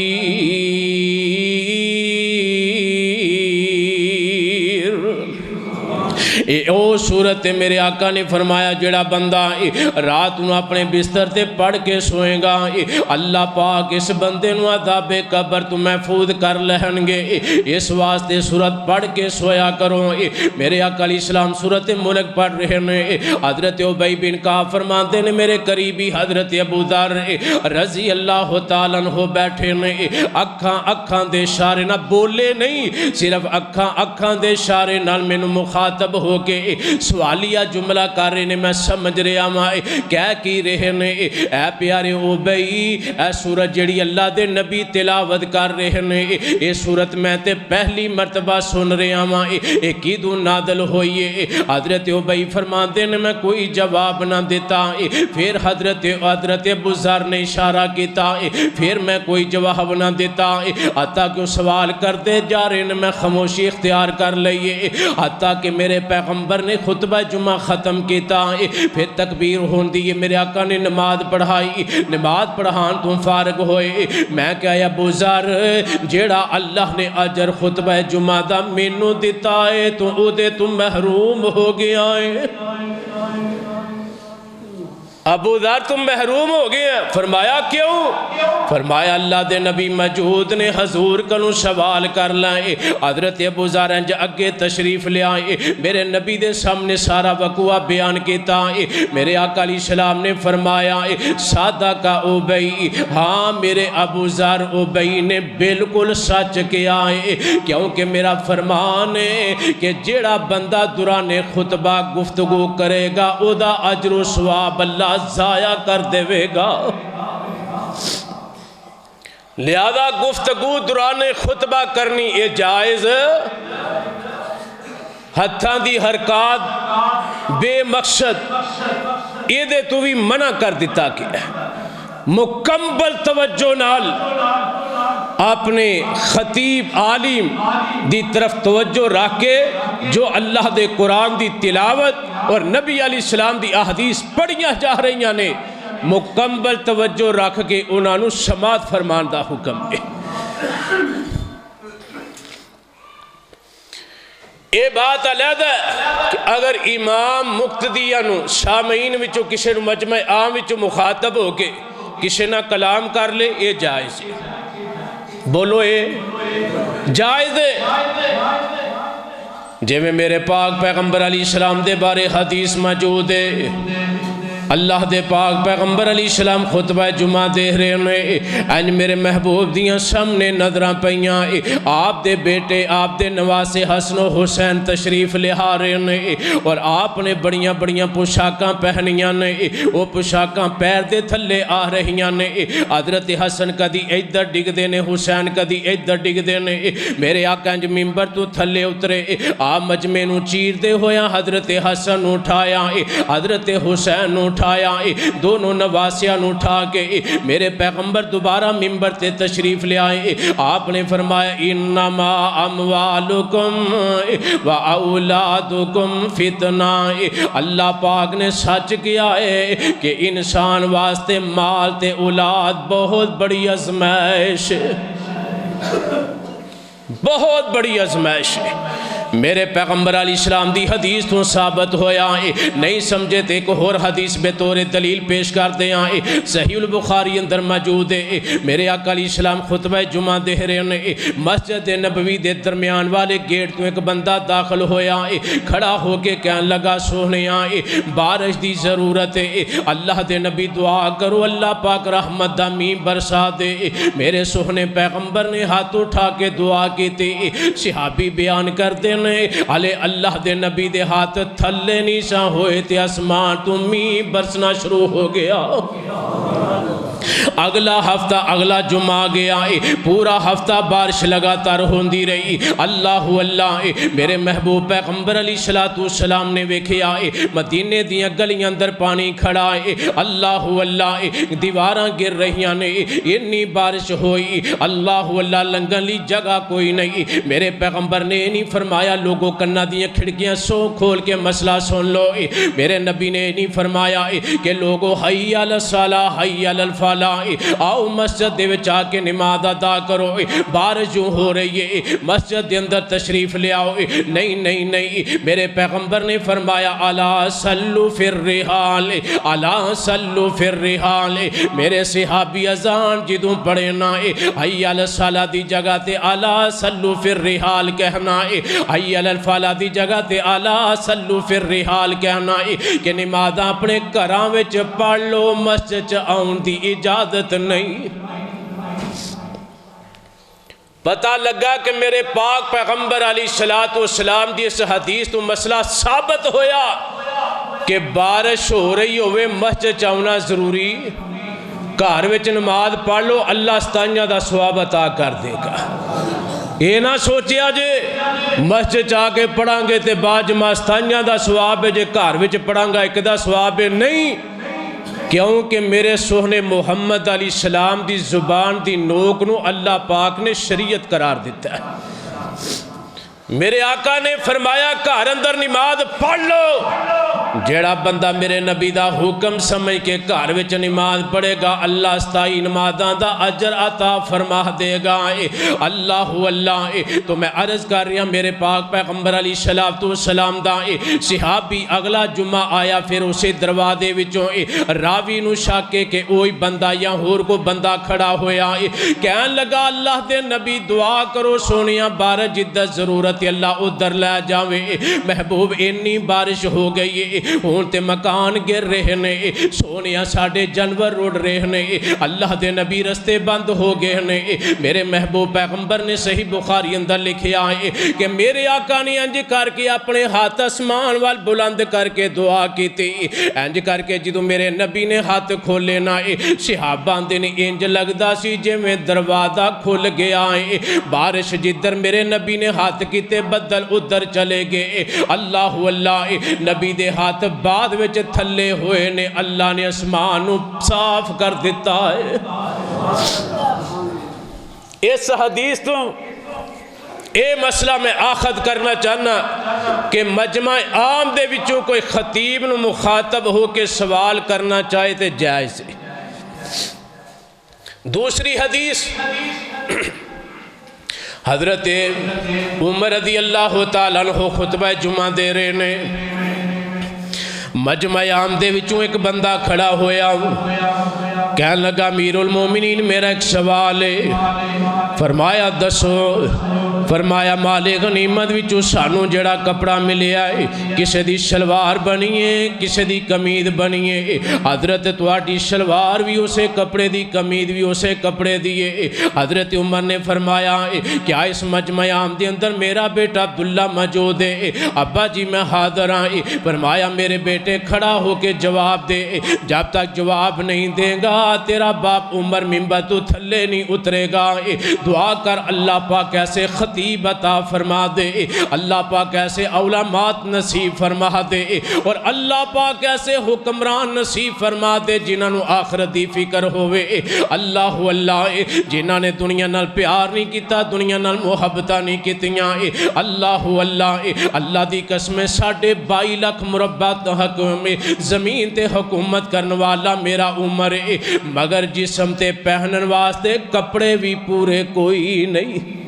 او صورت میرے آقا نے فرمایا جڑا بندہ رات نو اپنے بستر تے پڑھ کے سوئے گا، اللہ پاک اس بندے نو عذاب قبر تو محفوظ کر لہن گے۔ اس واسطے صورت پڑھ کے سویا کرو۔ میرے آقا علیہ السلام صورت ملک پڑھ رہے ہیں، حضرت ابی بن کعب فرماتے ہیں میرے قریبی حضرت ابو ذر رضی اللہ تعالیٰ عنہ بیٹھے ہیں، اکھاں دے اشارے نہ بولے نہیں، صرف اکھاں دے اشارے نال مینوں مخاطب ہو کے سوالیہ جملہ کر رہے نے، میں سمجھ رہا مائے کہہ کی رہے نے، اے پیارے ابی اے سورت جڑی اللہ دے نبی تلاوت کر رہے نے، اے سورت میں تے پہلی مرتبہ سن رہا مائے اے کی دو نادل ہوئیے۔ حضرت ابی فرماتے نے میں کوئی جواب نہ دیتا، پھر حضرت ابو ذر نے اشارہ کیتا، پھر میں کوئی جواب نہ دیتا، حتیٰ کہ سوال کرتے جا رہے نے میں خاموشی اختیار کر لئیے، حتیٰ کہ میرے پیغمبر نے خطبہ جمعہ ختم کیتا، پھر تکبیر ہون دی میرے آقا نے نماز پڑھائی، نماز پڑھان تم فارغ ہوئے، میں کہا ابو ذر جیڑا اللہ نے اجر خطبہ جمعہ دا مینوں دیتا ہے تو او دے تم محروم ہو گیا ہے۔ ابو ذر تم محروم ہو گئے ہیں۔ فرمایا کیوں؟ فرمایا اللہ دے نبی موجود نے، حضور کنوں سوال کر لائے۔ حضرت ابو ذر انج اگے تشریف لے آئے، میرے نبی دے سامنے سارا وقوع بیان کیتا ہے۔ میرے آقا علیہ السلام نے فرمایا صادق ابی، ہاں میرے ابو ذر ابی نے بالکل سچ کیا ہے، کیونکہ میرا فرمان ہے کہ جیڑا بندہ دوران خطبہ گفتگو کرے گا او دا اجر و ثواب اللہ ضائع کر دے گا۔ لہذا گفتگو دوران خطبہ کرنی یہ جائز، ہتھاں دی حرکات بے مقصد یہ دے تو بھی منع کر دیتا کہ مکمل توجہ نال اپنے خطیب عالم دی طرف توجہ رکھ کے جو اللہ دے قرآن دی تلاوت اور نبی علیہ السلام دی احادیث پڑھیاں جا رہی نے مکمل توجہ رکھ کے انہاں نوں سماعت فرمان دا حکم ہے۔ یہ بات علیحدہ ہے کہ اگر امام مقتدیاں نوں سامعین وچوں کسی نوں مجمع عام وچوں مخاطب ہو کے کسی نہ کلام کر لے یہ جائز ہے۔ بولو یہ جائز ہے۔ جے میں میرے پاک پیغمبر علیہ السلام دے بارے حدیث موجود ہے، اللہ دے پاک پیغمبر علیہ السلام خطبہ جمعہ دے رہے ہیں، انج میرے محبوب دیاں سامنے نظراں پئیاں، آپ دے بیٹے آپ دے نواسے حسن و حسین تشریف لے آ رہے ہیں اور آپ نے بڑیاں بڑیاں پوشاکاں پہنیاں نے، وہ پوشاکاں پیر دے تھلے آ رہیاں نے۔ حضرت حسن کدی ادھر ڈگ دے نے، حسین کدی ادھر ڈگ دے نے۔ میرے آقا انج ممبر تو تھلے اترے، آپ مجمع نو چیر دے ہویا حضرت حسن اٹھایا، حضرت حسین اٹھایا، دونوں نواسیاں اٹھا کے میرے پیغمبر دوبارہ ممبر تے تشریف لے آئے۔ آپ نے فرمایا انما اموالکم و اولادکم فتنہ۔ اللہ پاک نے سچ کیا ہے کہ انسان واسطے مال تے اولاد بہت بڑی آزمائش ہے، بہت بڑی آزمائش ہے۔ میرے پیغمبر علیہ السلام دی حدیث تو ثابت ہویا ہے، نہیں سمجھے تے ایک اور حدیث بے طور دلیل پیش کر دے آئے، صحیح البخاری اندر موجود ہے۔ میرے آقا علیہ السلام خطبہ جمعہ دے رہے ہیں، مسجد نبوی دے درمیان والے گیٹ تو ایک بندہ داخل ہویا ہے، کھڑا ہو کے کہنے لگا سونے آئے بارش دی ضرورت ہے، اللہ دے نبی دعا کرو اللہ پاک رحمت دا میم برسا دے۔ میرے سونے پیغمبر نے ہاتھ اٹھا کے دعا کی تھی، صحابی بیان کر دے علی اللہ دے نبی دے ہاتھ تھلے نیسا ہوئے تے اسمان تو می برسنا شروع ہو گیا۔ اگلا ہفتہ اگلا جمعہ گیا، پورا ہفتہ بارش لگاتار ہوندی رہی۔ اللہ اللہ میرے محبوب پیغمبر علیہ السلام نے ویکھیا مدینے دیاں گلیاں اندر پانی کھڑا ہے، اللہ اللہ دیواراں گر رہیاں نے، اتنی بارش ہوئی، اللہ اللہ لنگن لی جگہ کوئی نہیں۔ میرے پیغمبر نے نہیں فرمایا لوگوں کنہ دیاں کھڑکیاں سو کھول کے مسئلہ سن لو، میرے نبی نے نہیں فرمایا کہ لوگوں حی علی الصلاۃ حی علی الفلاح آؤ مسجد دے وچ آ کے نماز ادا کرو، بارش جو ہو رہی ہے مسجد دے اندر تشریف لے آؤ۔ نہیں نہیں نہیں، میرے پیغمبر نے فرمایا الا صلوا فی الرحال، الا صلوا فی الرحال۔ میرے صحابی اذان جدوں پڑھے نا حی علی الصلاۃ دی جگہ تے الا صلوا فی الرحال کہنا ہے، حی علی الفلاح دی جگہ تے الا صلوا فی الرحال کہنا ہے کہ نماز اپنے گھراں وچ پڑھ لو، مسجد چ آؤن دی اجازت نہیں۔ پتہ لگا کہ میرے پاک پیغمبر علیہ السلام دی اس حدیث تو مسئلہ ثابت ہویا کہ بارش ہو رہی ہوئے مسجد چاہنا ضروری، گھر وچ نماز پڑھ لو اللہ ستائیاں دا ثواب عطا کر دے گا۔ یہ نہ سوچیا جے مسجد جا کے پڑھاں گے تے بعد ستائیاں دا ثواب ہے، جے گھر وچ پڑھاں گا ایک دا ثواب ہے، نہیں، کیونکہ میرے سوہنے محمد علیہ السلام دی زبان دی نوک نو اللہ پاک نے شریعت قرار دیتا ہے۔ میرے آقا نے فرمایا گھر اندر نماز پڑھ لو، جیڑا بندہ میرے نبی دا حکم سمجھ کے گھر وچ نماز پڑھے گا اللہ ستائی نمازاں دا اجر عطا فرما دے گا۔ اللہ اللہ تو میں عرض کر رہا میرے پاک پیغمبر علیہ السلام دا صحابی اگلا جمعہ آیا، پھر اسے دروازے وچوں راوی نو شاکے کہ اوئی بندہ یا ہور کو بندہ کھڑا ہویا، کہن لگا اللہ دے نبی دعا کرو سونیاں بارش جدت ضرورت اللہ ادھر لے جاوے۔ محبوب انی بارش ہو گئی ہے، ہون تے مکان گر رہے نے، سونیا ساڑھے جانور روڑ رہے نے، اللہ دے نبی رستے بند ہو گئے نے۔ میرے محبوب پیغمبر نے صحیح بخاری اندر لکھیا ہے کہ میرے آقا نے انج کر کے اپنے ہاتھ اسمان وال بلند کر کے دعا کی تھی، انج کر کے جدو میرے نبی نے ہاتھ کھولے نہ صحابہ دے نے انج لگدا سی جے میں دروازہ کھل گیا ہے، بارش جدھر میرے نبی نے ہاتھ کی تے بدل ادھر چلے گئے۔ اللہ اللہ نبی دے ہاتھ بعد وچ تھلے ہوئے نے، اللہ نے اسمان صاف کر دیتا ہے۔ اس حدیث تو اے مسئلہ میں آخذ کرنا چاہنا کہ مجمع عام دے وچوں کوئی خطیب نو مخاطب ہو کے سوال کرنا چاہے تے جائز ہے۔ دوسری حدیث حضرت عمر رضی اللہ تعالیٰ عنہ خطبہ جمعہ دے رہے نے، مجمع عام دے وچوں ایک بندہ کھڑا ہویا، کہنے لگا امیر المومنین میرا ایک سوال ہے۔ فرمایا دسو۔ فرمایا مال غنیمت وچوں سانو جڑا کپڑا ملیا ہے کسے دی شلوار بنی ہے کسے دی قمید بنی ہے، حضرت تواڈی شلوار بھی اسے کپڑے دی قمید بھی اسے کپڑے دی ہے۔ حضرت عمر نے فرمایا کیا اس مجمع عام دے اندر میرا بیٹا عبداللہ موجود ہے؟ ابا جی میں حاضر ہاں۔ فرمایا میرے بیٹے کھڑا ہو کے جواب دے، جب تک جواب نہیں دے گا تیرا باپ عمر منبر تو تھلے نہیں اترے گا۔ دعا کر اللہ پاک ایسے خطیب عطا فرما دے، اللہ پاک ایسے علماء نصیب فرما دے، اور اللہ پاک ایسے حکمران نصیب فرما دے جنہاں نو آخرت دی فکر ہوئے۔ اللہ اللہ جنہاں نے دنیا نال پیار نہیں کیتا، دنیا نال محبتہ نہیں کیتیاں۔ اللہ اللہ اللہ دی قسم 22.5 لاکھ مربع میں زمین تے حکومت کرن والا میرا عمر ہے، مگر جسم تے پہنن واسطے کپڑے بھی پورے کوئی نہیں۔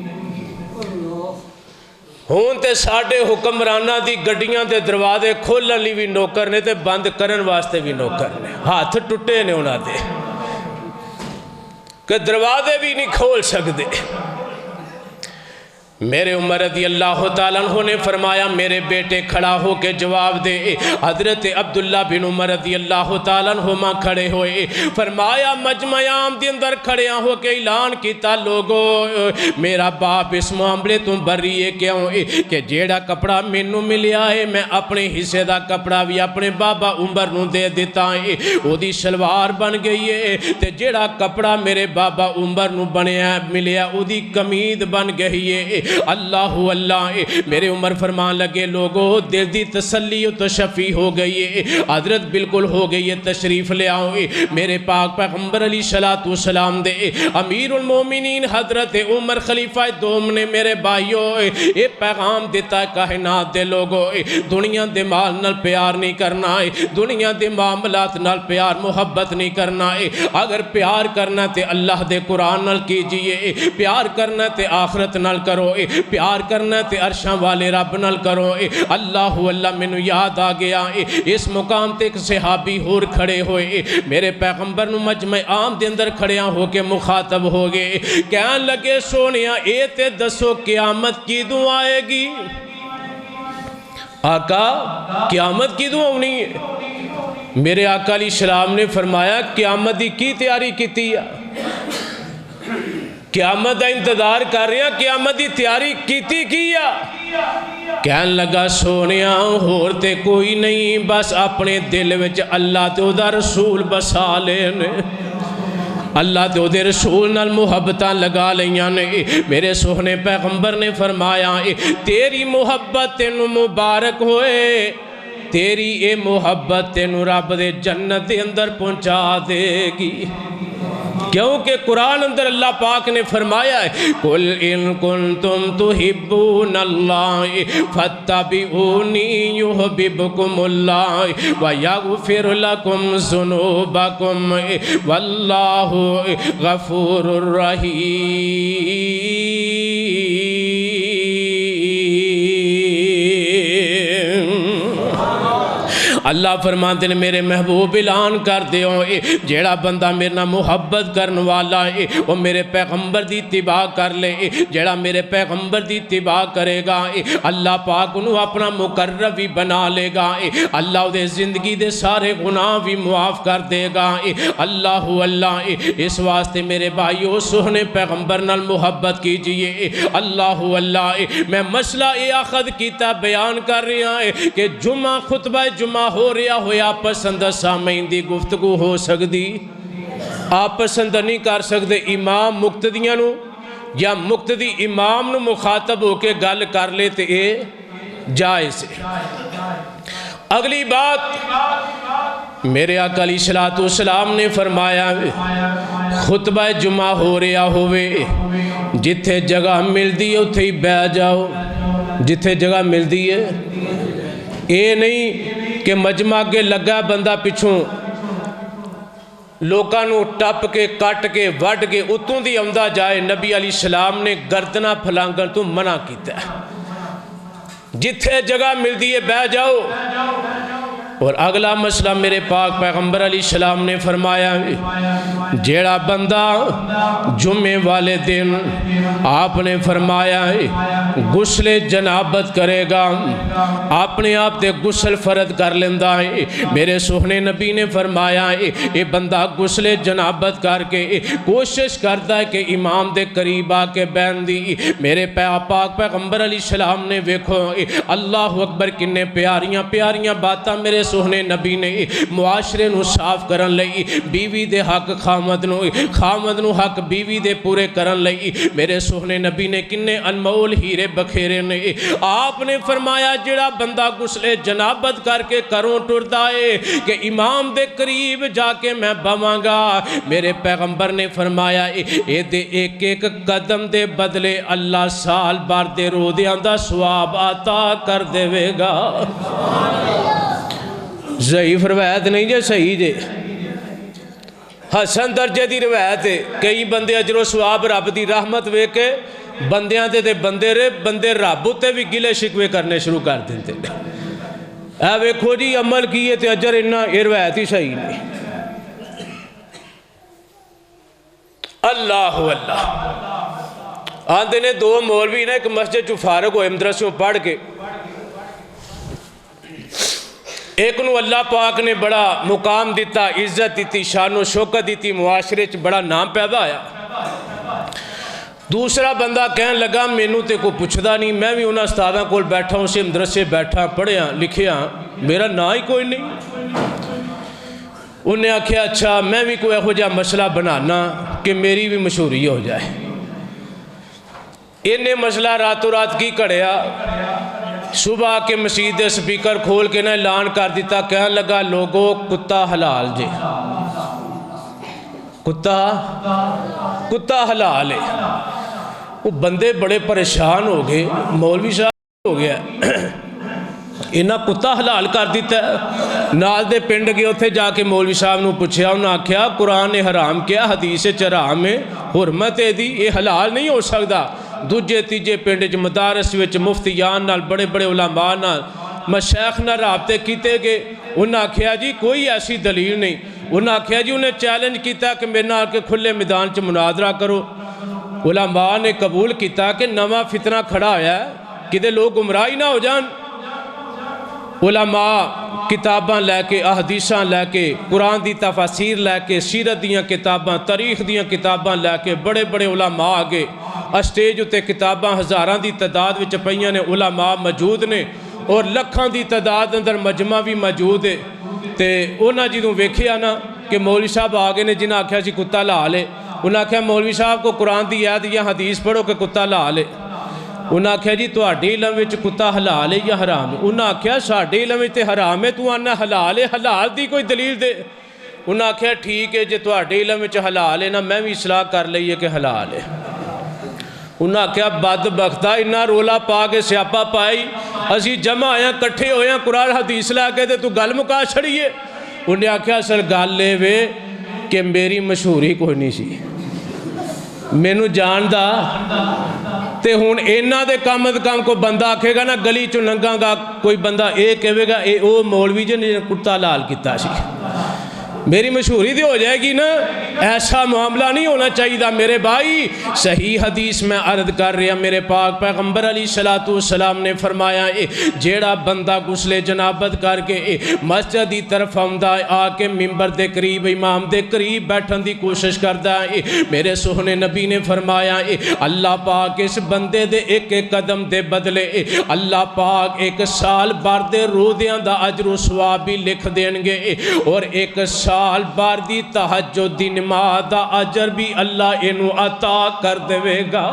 ہون تے ساڑے حکمرانہ دی گڈیاں تے دروازے کھولن لی بھی نوکر نے تے بند کرن واسطے بھی نوکر نے، ہاتھ ٹوٹے نے انہاں دے کہ دروازے بھی نہیں کھول سکتے۔ میرے عمر رضی اللہ تعالیٰ عنہ نے فرمایا میرے بیٹے کھڑا ہو کے جواب دے۔ حضرت عبداللہ بن عمر رضی اللہ تعالیٰ عنہ کھڑے ہوئے، فرمایا مجمع عام دے اندر کھڑے ہو کے اعلان کیتا لوگو میرا باپ اس معاملے تو بری ہے کیوں کہ جیڑا کپڑا مینوں ملیا ہے میں اپنے حصے دا کپڑا بھی اپنے بابا عمر نو دے دیتا ہے، او دی شلوار بن گئی ہے، تے جیڑا کپڑا میرے بابا عمر نو بنیا ملیا او دی قمید بن گئی ہے۔ اللہ اللہ میرے عمر فرمان لگے لوگو دل دی تسلی و تشفی ہو گئی ہے، حضرت بالکل ہو گئی ہے، تشریف لے آؤ۔ میرے پاک پیغمبر علیہ السلام دے امیر المومنین حضرت عمر خلیفہ دوم نے میرے بھائیو اے پیغام دیتا ہے کائنات دے لوگو، دنیا دے مال نال پیار نہیں کرنا ہے، دنیا دے معاملات نال پیار محبت نہیں کرنا ہے، اگر پیار کرنا تے اللہ دے قرآن نال کیجئے، پیار کرنا تے آخرت نال کرو، پیار کرنا تے عرشاں والے رب نال کرو۔ اللہ اللہ مینوں یاد آ گیا اس مقام تے ایک صحابی ہور کھڑے ہوئے، میرے پیغمبر نو مجمع عام دے اندر کھڑیاں ہو کے مخاطب ہو گئے، کہنے لگے سونیا اے تے دسو قیامت کیدوں آئے گی؟ آقا قیامت کیدوں ہونی ہے؟ میرے آقا علیہ السلام نے فرمایا قیامت دی کی تیاری کیتی ہے؟ قیامت دا انتظار کر رہے ہیں، قیامت دی تیاری کیتی کیا؟ کہن لگا سونیا ہور تے کوئی نہیں، بس اپنے دل وچ اللہ تے او دا رسول بسا لینے، اللہ تے او دے رسول نال محبتاں لگا لیاں نے۔ میرے سوہنے پیغمبر نے فرمایا تیری محبت تینو مبارک ہوئے، تیری اے محبت تینو رب دے جنت دے اندر پہنچا دے گی، کیونکہ قرآن اندر اللہ پاک نے فرمایا ہے قُلْ إِن كُنْتُمْ تُحِبُّونَ اللَّهِ فَاتَّبِعُونِي يُحْبِبْكُمُ اللَّهُ وَيَغْفِرْ لَكُمْ ذُنُوبَكُمْ وَاللَّهُ غَفُورٌ رَحِيمٌ۔ اللہ فرماتے ہیں میرے محبوب اعلان کر دیو جیڑا بندہ میرے نہ محبت کرن والا ہے وہ میرے پیغمبر دی اتباع کر لے، جیڑا میرے پیغمبر دی اتباع کرے گا اللہ پاک انہوں اپنا مقرب بھی بنا لے گا، اللہ دے زندگی دے سارے گناہ بھی معاف کر دے گا۔ اللہ اللہ اس واسطے میرے بھائیو سہنے پیغمبر نال محبت کیجئے۔ اللہ اللہ میں مسئلہ اخذ کیتا بیان کر رہا ہے کہ جمعہ خطبہ جمعہ ہو رہا ہویا پسند سامعین دی گفتگو ہو سکتی، آپ پسند نہیں کر سکتے امام مقتدیاں نو یا مقتدی امام نو مخاطب ہو کے گل کر لیتے اے جائز ہے۔ اگلی بات میرے آقا علیہ الصلوۃ والسلام نے فرمایا خطبہ جمعہ ہو رہا ہوئے جتھے جگہ ملدی ہے اتھے ہی بہ جاؤ، جتھے جگہ ملدی ہے، اے نہیں کہ مجمع کے لگا بندہ پچھوں لوکانوں ٹپ کے کٹ کے وڈ کے اتوں دی آمدہ جائے۔ نبی علیہ السلام نے گردنہ پھلانگن تو منع کیتا ہے، جتھے جگہ ملدی ہے بہ جاؤ۔ اور اگلا مسئلہ میرے پاک پیغمبر علیہ السلام نے فرمایا جیڑا بندہ جمعے والے دن آپ نے فرمایا غسل جنابت کرے گا، اپنے آپ تے غسل فرض کر لیندہ ہے۔ میرے سوہنے نبی نے فرمایا اے بندہ غسل جنابت کر کے کوشش کرتا ہے کہ امام دے قریب آ کے بین دی۔ میرے پاک پیغمبر علیہ السلام نے ویکھو اللہ اکبر کنے پیاریاں پیاریاں باتاں میرے سوہنے نبی نے معاشرے نو صاف کرن لئی، بیوی دے حق خامد نو حق بیوی دے پورے کرن لئی میرے سوہنے نبی نے کنے انمول ہیرے بکھیرے نے۔ آپ نے فرمایا جڑا بندہ غسل جنابت کر کے کروں ٹردا ہے کہ امام دے قریب جا کے میں بواں گا، میرے پیغمبر نے فرمایا اے دے ایک ایک قدم دے بدلے اللہ سال بار دے رودیاں دا ثواب عطا کر دے گا۔ ضعیف روایت نہیں جے، صحیح جے، حسن درجے دی روایت ہے۔ کئی بندے اجر و ثواب رب دی رحمت وے کے بندیاں تے بندے رب تے بھی گلے شکوے کرنے شروع کر دیتے۔ اے ویکھو جی عمل کیے تے اجر انہاں، یہ روایت ہی صحیح نہیں۔ اللہ اللہ آندے نے دو مولوی نے ایک مسجد چو فارغ ہوئے مدرسوں پڑھ کے، ایک نو اللہ پاک نے بڑا مقام دیتا، عزت دیتی، شان و شوکت دیتی، معاشرے چ بڑا نام پیدا آیا۔ دوسرا بندہ کہن لگا مینوں تے کو پوچھدا نہیں، میں بھی انہاں استاداں کول بیٹھا ہوں، اسے مدرسے بیٹھا پڑھیا لکھیا، میرا نا ہی کوئی نہیں۔ انہیں آکھیا اچھا میں بھی کوئی ایہو جہا مسئلہ بنانا کہ میری بھی مشہوری ہو جائے۔ انہیں مسئلہ راتوں رات کی کڑیا، صبح کے مسجد سپیکر کھول کے نہ اعلان کر دیتا، کہنے لگا لوگو کتا حلال جے، کتا حلال ہے۔ وہ بندے بڑے پریشان ہو گئے، مولوی صاحب ہو گیا انہاں کتا حلال کر دیتا ہے۔ نال دے پنڈ گئے اتھے جا کے مولوی صاحب نو پوچھیا، انہاں آکھیا قرآن نے حرام کیا، حدیث حرام ہے، حرمت ہے دی، یہ حلال نہیں ہو سکتا۔ دوجے تیجے پنڈ چ مدارس وچ مفتیان نال بڑے بڑے علماء نال مشائخ نال رابطے کیتے گئے، انہاں آکھیا جی کوئی ایسی دلیل نہیں۔ انہاں آکھیا جی انہیں چیلنج کیتا کہ میرے نال کے کھلے میدان چ مناظرہ کرو۔ علماء نے قبول کیتا کہ نواں فتنہ کھڑا ہویا ہے کدے لوگ گمراہی نہ ہو جان۔ علماء کتاباں لے کے، احادیثاں لے کے، قرآن دی تفاسیر لے کے، سیرت دیاں کتاباں، تاریخ دیاں کتاباں لے کے بڑے بڑے علماء آگے اسٹیج اتے کتاباں ہزاراں دی تعداد وچ پئیاں نے، علماء موجود نے اور لکھاں دی تعداد اندر مجمع بھی موجود ہے۔ تے انہاں جدوں ویکھیا نا کہ مولوی صاحب آگے نے جنہاں آکھیا سی کتا حلال ہے، انہاں آکھیا مولوی صاحب کو قرآن دی آیت یا حدیث پڑھو کہ کتا حلال ہے۔ انہاں آکھیا جی تہاڈے علم وچ کتا حلال ہے یا حرام ہے؟ انہاں آکھیا ساڈے علم وچ تے حرام ہے، تو آنا حلال ہے، حلال دی کوئی دلیل دے۔ انہاں آکھیا ٹھیک ہے جے تہاڈے علم وچ حلال ہے نا میں بھی اصلاح کر لئیے کہ حلال ہے۔ انہاں آکھیا بدبختہ انہاں رولا پا کے سیاپا پائی، اسی جمع آیا کٹھے ہویا قرآن حدیث لا کے تو گل مکا چھڑیے۔ انہیں آکھیا اصل گل لے وے کہ میری مشہوری کوئی نہیں سی، مینوں جاندا تے ہون اینا دے کم از کم کو بندہ آکھے گا نا گلی چو ننگاں گا کوئی بندہ اے کہے گا اے او مولوی جے نے کتا حلال کیتا سی، میری مشہوری دی ہو جائے گی نا۔ ایسا معاملہ نہیں ہونا چاہیے میرے بھائی۔ صحیح حدیث میں عرض کر رہا میرے پاک پیغمبر علیہ السلام نے فرمایا جیڑا بندہ غسل جنابت کر کے مسجد دی طرف آمدا آ کے ممبر دے قریب امام دے قریب بیٹھن دی کوشش کردا ہے، میرے سوہنے نبی نے فرمایا اللہ پاک اس بندے دے ایک ایک قدم دے بدلے اللہ پاک 1 سال بار دے روزیاں دا اجر و ثواب بھی لکھ دین گے، اور 1 سال بار دی تہجد دی نماز دا اجر بھی اللہ انہوں عطا کر دے گا۔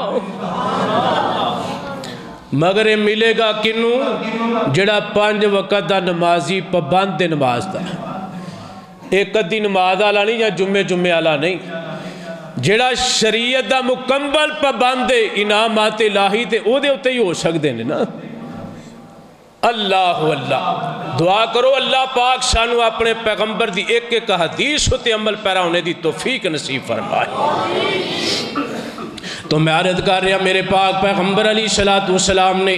مگر یہ ملے گا کنوں جڑا 5 وقت دا نمازی پابند نماز دا، ایک ادھی نماز والا نہیں یا جمعے والا نہیں، جڑا شریعت دا مکمل پابند ہے انعامات الہی تے او دے اتے ہی ہو سکتے ہیں نا۔ اللہ اللہ دعا کرو اللہ پاک سانو اپنے پیغمبر دی ایک ایک حدیث تے عمل پیرا ہونے دی توفیق نصیب فرمائے۔ تو میں عرض کر رہا میرے پاک پیغمبر علیہ السلام نے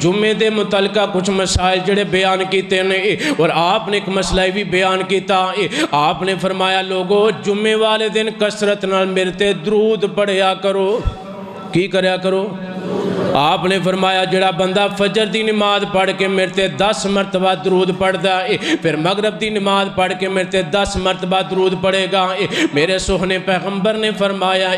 جمعے دے متعلقہ کچھ مسائل جڑے بیان کیتے ہیں، اور آپ نے ایک مسئلہ بھی بیان کیتا۔ آپ نے فرمایا لوگو جمعے والے دن کثرت نال میرے تے درود پڑھیا کرو۔ کی کریا کرو؟ آپ نے فرمایا جڑا بندہ فجر دی نماز پڑھ کے میرے تے 10 مرتبہ درود پڑھدا ہے، پھر مغرب دی نماز پڑھ کے میرے تے 10 مرتبہ درود پڑھے گا، میرے سوہنے پیغمبر نے فرمایا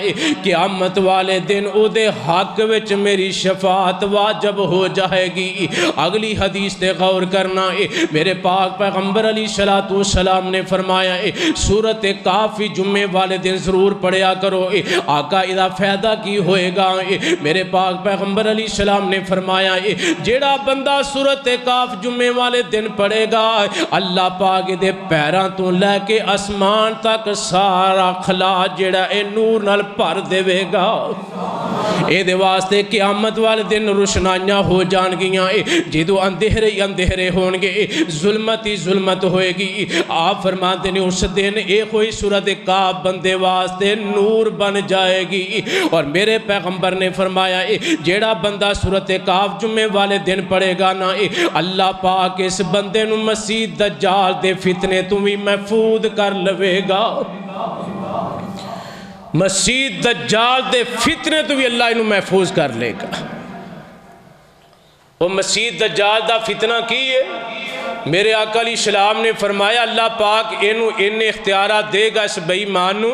قیامت والے دن او دے حق وچ میری شفاعت واجب ہو جائے گی۔ اگلی حدیث تے غور کرنا، میرے پاک پیغمبر علیہ السلام نے فرمایا سورۃ کاف جمعے والے دن ضرور پڑھیا کرو۔ آقا ادا فائدہ کی ہوئے گا؟ میرے پاک پیغمبر علیہ السلام نے فرمایا جیڑا بندہ سورۃ کاف جمعے والے دن پڑھے گا اللہ پاک دے پیراں تو لے کے آسمان تک سارا خلا جیڑا اے نور نال بھر دے گا۔ اے دے واسطے قیامت والے دن روشنائیاں ہو جان گیاں، جدو اندھیرے ہی اندھیرے ہون گے، ظلمت ہی ظلمت ہوئے گی۔ آپ فرماتے ہیں اس دن اے کوئی سورۃ کاف بندے واسطے نور بن جائے گی۔ اور میرے پیغمبر نے فرمایا جیڑا بندہ سورۃ کاف جمعے والے دن پڑھے گا نا اللہ پاک اس بندے نو مسیح دجال دے فتنے تو بھی محفوظ کر لوے گا۔ مسیح دجال دے فتنے تو بھی اللہ انہوں محفوظ کر لے گا۔ وہ مسیح دجال دا فتنہ کی ہے؟ میرے آقا علیہ السلام نے فرمایا اللہ پاک انہیں اختیارات دے گا اس بے ایمان نو،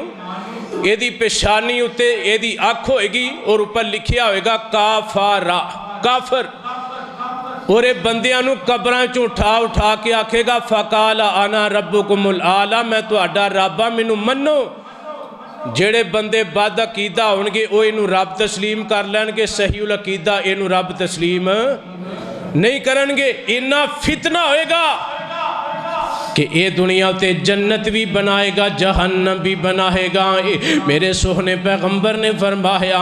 یہ دی پیشانی اتے یہ دی آنکھ ہوئے گی اور اوپر لکھیا ہوئے گا کافارا، کافر، اور یہ بندیاں نو قبران چوں اٹھا کے آکھے گا فقالا انا ربکم الاعلی، میں تو اڈا رابا منو منو۔ جڑے بندے بد عقیدہ ہونگے وہ انہوں رب تسلیم کر لین گے، صحیح العقیدہ انہوں رب تسلیم نہیں کرنگے۔ انہا فتنہ ہوئے گا کہ اے دنیا تے جنت بھی بنائے گا جہنم بھی بنائے گا۔ میرے سوہنے پیغمبر نے فرمایا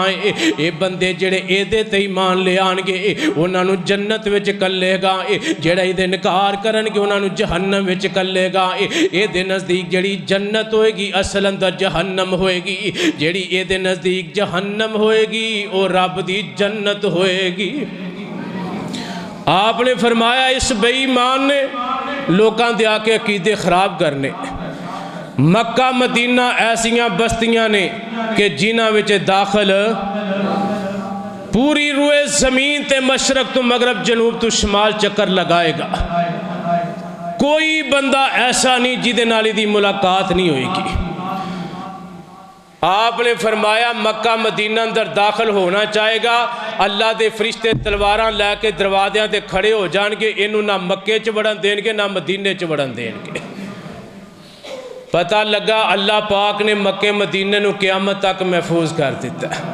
اے بندے جڑے اے دے تے ایمان لے آنگے انہاں نو جنت وچ کلے گا، جڑے اے دے انکار کرنگے انہاں نو جہنم وچ کلے گا۔ اے دے نزدیک جڑی جنت ہوئے گی اصل اندر جہنم ہوئے گی، جڑی اے دے نزدیک جہنم ہوئے گی او رب دی جنت ہوئے گی۔ آپ نے فرمایا اس بے ایمان نے لوکاں دے آکے عقیدے خراب کرنے، مکہ مدینہ ایسیاں بستیاں نے کہ جنہاں وچے داخل پوری روئے زمین تے مشرق تو مغرب جنوب تو شمال چکر لگائے گا، کوئی بندہ ایسا نہیں جدے نالی دی ملاقات نہیں ہوئے گی۔ آپ نے فرمایا مکہ مدینہ اندر داخل ہونا چاہے گا اللہ دے فرشتے تلواراں لے کے دروازیاں تے کھڑے ہو جان گے، انہوں نہ مکے چ وڑن دین گے نہ مدینے چ وڑن دین گے۔ پتہ لگا اللہ پاک نے مکے مدینے نو قیامت تک محفوظ کر دیتا ہے۔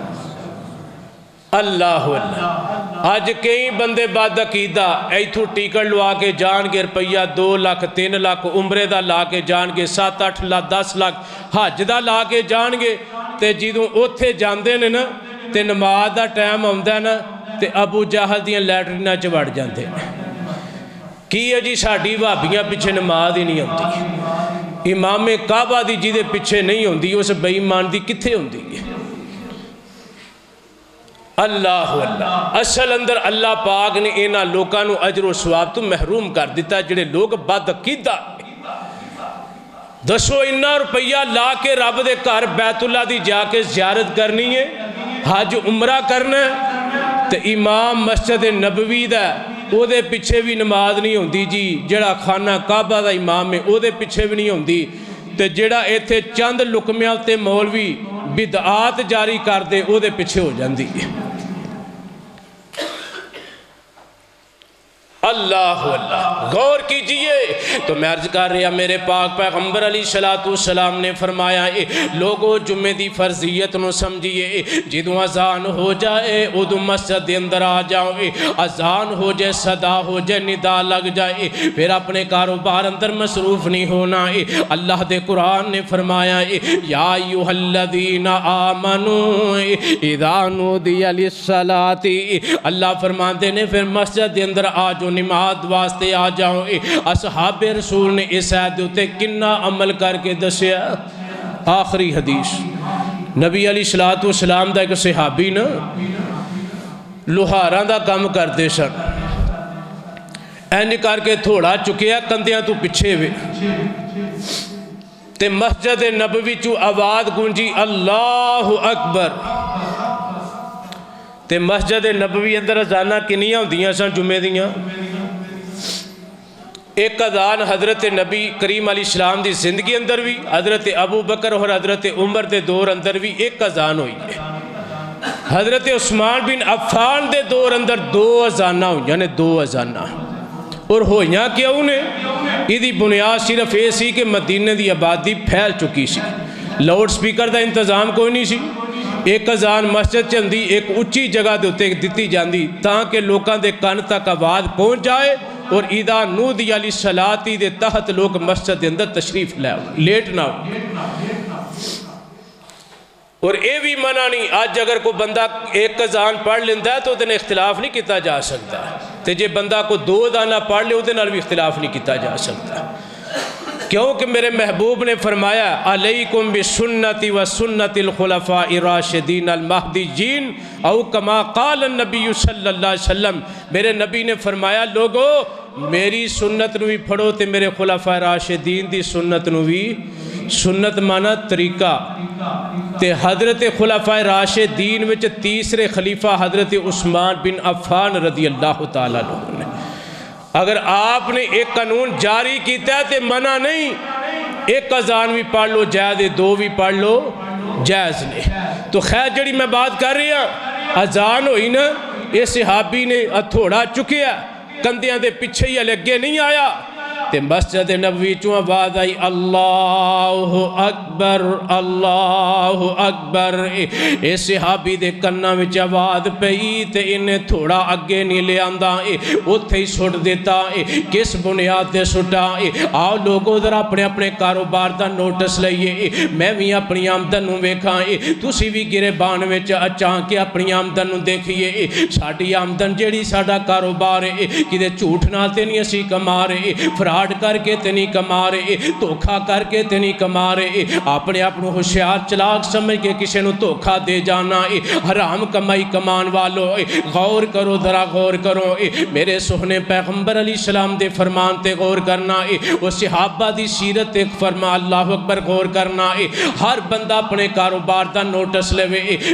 اللہ اللہ آج کئی بندے بعد عقیدہ ایتھو ٹیکٹ لوا کے جان گے، روپیہ 2 لاکھ 3 لاکھ عمرے دا لا کے جان گے، 7 8 لاکھ 10 لاکھ حج دا لا کے جان گے، تے جدوں اوتھے جاندے نے نا تے نماز دا ٹائم آندا نا تے ابو جہل دیاں لیٹریناں چ وڑ جاندے۔ کی ہے جی ساڈی بھابیاں پیچھے نماز ہی نہیں ہوندی، امام کعبہ دی جدے پیچھے نہیں ہوندی اس بے ایمان دی کتھے ہوندی ہے؟ اللہ اللہ اصل اندر اللہ پاک نے اینا لوکاں نو اجر و ثواب تو محروم کر دیتا جڑے لوگ بد عقیدہ۔ دسو انہا روپیہ لا کے رب دے گھر بیت اللہ دی جا کے زیارت کرنی ہے، حج عمرہ کرنا ہے، تے امام مسجد نبوی دا او دے پیچھے بھی نماز نہیں ہوندی جی، جڑا خانہ کعبہ دا امام ہے او دے پیچھے بھی نہیں ہوندی، تے جڑا ایتھے چند لکمیاں تے مولوی بدعات جاری کر دے او دے پیچھے ہو جاندی ہے۔ اللہ اللہ، غور کیجئے۔ تو میں عرض کر رہا میرے پاک پیغمبر علیہ السلام نے فرمایا لوگو جمعے دی فرضیت نو سمجھئے، جدوں اذان ہو جائے ادو مسجد دے اندر آ جاؤ، اذان ہو جائے صدا ہو جائے ندا لگ جائے پھر اپنے کاروبار اندر مصروف نہیں ہونا۔ اللہ دے قرآن نے فرمایا یا ایھا الذین آمنوا اذا نودی للصلاۃ، اللہ فرماتے نے پھر مسجد دے اندر آ جو نماز واسطے آ جاؤ۔ اصحاب رسول نے اس آیت تے کنا عمل کر کے دسیا۔ آخری حدیث، نبی علیہ السلام دا ایک صحابی نا لوہاراں دا کام کرتے سن، اینج کر کے تھوڑا چکیا کندیاں تو پچھے وے تے مسجد نبوی چو آواز گونجی اللہ اکبر۔ تے مسجد نبوی اندر اذاناں کنیاں ہوندیاں سن جمعے دیاں؟ ایک اذان حضرت نبی کریم علیہ السلام دی زندگی اندر بھی، حضرت ابو بکر اور حضرت عمر دے دور اندر بھی ایک اذان ہوئی ہے۔ حضرت عثمان بن عفان دے دور اندر دو اذاناں ہوئی، یعنی دو اذاناں، اور ہوئیاں کیوں نے؟ ایدی بنیاد صرف یہ سی کہ مدینہ دی آبادی پھیل چکی سی، لاؤڈ سپیکر دا انتظام کوئی نہیں سی، ایک اذان مسجد چندی ایک اچھی جگہ دے ہوتے دتی جاندی تاکہ لوکاں دے کان تک آواز پہنچ جائے، اور اذا نودی للصلاۃ دے تحت لوگ مسجد دے اندر تشریف لے لیٹ نہ ہو۔ اور اے بھی منع نہیں، آج اگر کوئی بندہ ایک اذان پڑھ لیندہ ہے تو ادھے اختلاف نہیں کیتا جا سکتا، تے جے بندہ کو دو اذاناں پڑھ لے ادھے نال بھی اختلاف نہیں کیتا جا سکتا، کیونکہ میرے محبوب نے فرمایا علیکم بسنتی و سنت الخلفاء الراشدین المہدیین، او کما قال النبی صلی اللہ علیہ وسلم، میرے نبی نے فرمایا لوگو میری سنت نو بھی پڑھو تے میرے خلفاء راشدین دی سنت نو بھی، سنت مانا طریقہ، تے حضرت خلفاء راشدین وچ تیسرے خلیفہ حضرت عثمان بن عفان رضی اللہ تعالیٰ عنہ نے، اگر آپ نے ایک قانون جاری کیتا ہے تے منع نہیں، ایک اذان بھی پڑھ لو جائز، دو بھی پڑھ لو جائز نہیں۔ تو خیر جڑی میں بات کر رہی ہوں، اذان ہوئی نا، یہ صحابی نے تھوڑا چکیا کندیاں دے پیچھے ہی لگے نہیں آیا، تے مسجد نبوی چوں آواز آئی اللہ اکبر اللہ اکبر، اے صحابی دے کناں وچ آواز پئی تے انہیں تھوڑا اگے نہیں لے آندا، اوتھے ہی سٹ دیتا، کس بنیاد تے سٹا؟ آؤ لوگوں ذرا اپنے اپنے کاروبار دا نوٹس لئیے، میں بھی اپنی آمدن نوں ویکھاں، تسی بھی گریبان وچ اچاں کے اپنی آمدن نوں دیکھیے، ساڈی آمدن جیڑی ساڈا کاروبار ہے کدے جھوٹ نال تے نہیں اسی کما رہے، فراڈ کر کے تے نہیں کما رہے، دھوکھا کر کے تے نہیں کما رہے، اپنے آپ کو ہوشیار چلاک سمجھ کے کسی نو دھوکھا دے جانا، حرام کمائی کمان والو غور کرو، ذرا غور کرو، میرے سہنے پیغمبر علیہ السلام دے فرمان تے غور کرنا، وہ صحابہ دی سیرت تے فرما اللہ اکبر غور کرنا، ہر بندہ اپنے کاروبار دا نوٹس لے،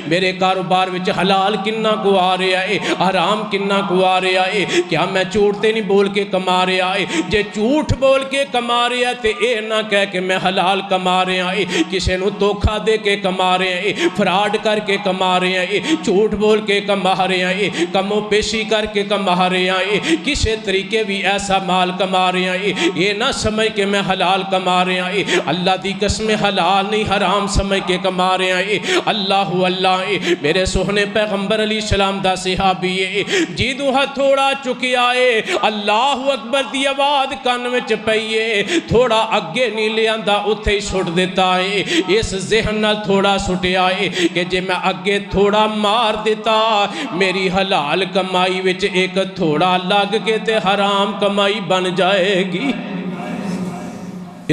میرے کاروبار وچ حلال کننا کو آ رہا ہے، حرام کننا کو آ رہا ہے، کیا میں جھوٹ تے نہیں بول کے کما رہا ہے؟ جے جھوٹ بول کے کما رہا ہے تے اے نہ کہہ کہ میں حلال کما رہا ہے، کسے نو دھوکھا دے کے کما رہے ہیں، فراڈ کر کے کما رہے ہیں، جھوٹ بول کے کما رہے ہیں، کمو پیشی کر کے کما رہے ہیں، کسے طریقے بھی ایسا مال کما رہے ہیں، یہ نہ سمجھ کہ میں حلال کما رہا ہیں، اللہ دی قسم حلال نہیں حرام سمجھ کے کما رہے ہیں، اللہ اللہ میرے سہنے پیغمبر علیہ السلام دا صحابی ہے، جیدو ہتھوڑا چکیا ہے، اللہ اکبر دی آواز کان وچ پئیے، تھوڑا اگے نہیں لے آندا اتھے ہی سٹ دیتا ہے، اس ذہن نال تھوڑا سٹیا ہے کہ جے میں اگے تھوڑا مار دیتا میری حلال کمائی وچ ایک تھوڑا لگ کے تے حرام کمائی بن جائے گی،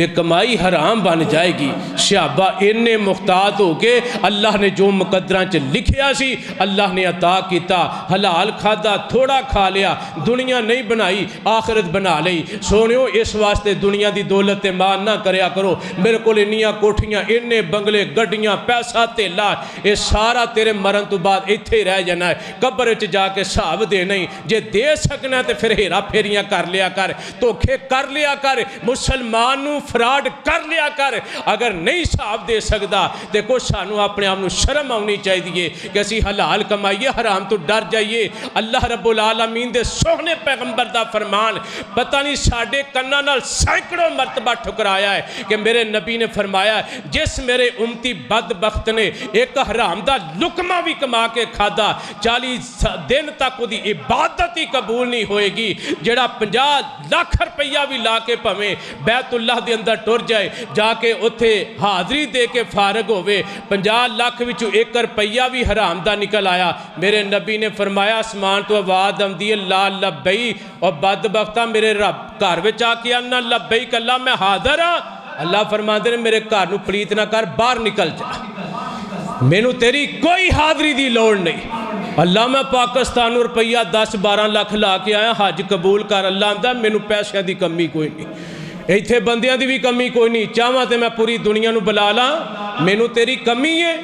ایک کمائی حرام بن جائے گی۔ صحابہ انہیں محتاط ہو کے اللہ نے جو مقدران چ لکھیا سی اللہ نے عطا کیتا، حلال کھادا تھوڑا کھا لیا، دنیا نہیں بنائی آخرت بنا لئی، سونیو اس واسطے دنیا دی دولت مان نہ کریا کرو، میرے کو انیاں کوٹھیاں انہیں بنگلے گڈیاں پیسہ تیلا یہ سارا تیرے مرن تو بعد ایتھے ہی رہ جانا ہے، قبر وچ جا کے حساب دے نہیں، جے دے سکنا تے پھر ہیرا پھیریاں کر لیا کر، دھوکے کر لیا کر، مسلمان نو فراڈ کر لیا کر، اگر نہیں حساب دے سکتا تے کو سانو اپنے آپ شرم آنی چاہیے کہ اسی حلال کمائیے، حرام تو ڈر جائیے۔ اللہ رب العالمین دے سوہنے پیغمبر دا فرمان پتہ نہیں ساڑھے کنہ نال سینکڑوں مرتبہ ٹھکرایا ہے کہ میرے نبی نے فرمایا جس میرے امتی بدبخت نے ایک حرام دا لقمہ بھی کما کے کھادا 40 دن تک وہ دی عبادت ہی قبول نہیں ہوئے گی، جڑا 50 لاکھ روپیہ بھی لا کے پویں بیت اللہ دے اندر ٹر جائے جا کے اتھے حاضری دے کے فارغ ہوئے 50 لاکھ وچوں 1 روپیہ بھی حرام دا نکل آیا۔ میرے نبی نے فرمایا آسمان تو آواز آمدی ہے لا لبئی، اور بدبختہ میرے رب گھر وچ آ کے آنا لبیک اللہ میں حاضر ہاں، اللہ فرماتے ہیں میرے گھر نو پلیت نہ کر، باہر نکل جا، مینوں تیری کوئی حاضری دی لوڑ نہیں۔ اللہ میں پاکستان روپیہ 10-12 لاکھ لا کے آیا، حج قبول کر، اللہ آمدہ مینوں پیسے دی کمی کوئی نہیں، ایتھے بندیاں دی بھی کمی کوئی نہیں، چاہواں تے میں پوری دنیا نو بلا لاں، مینوں تیری کمی ہے۔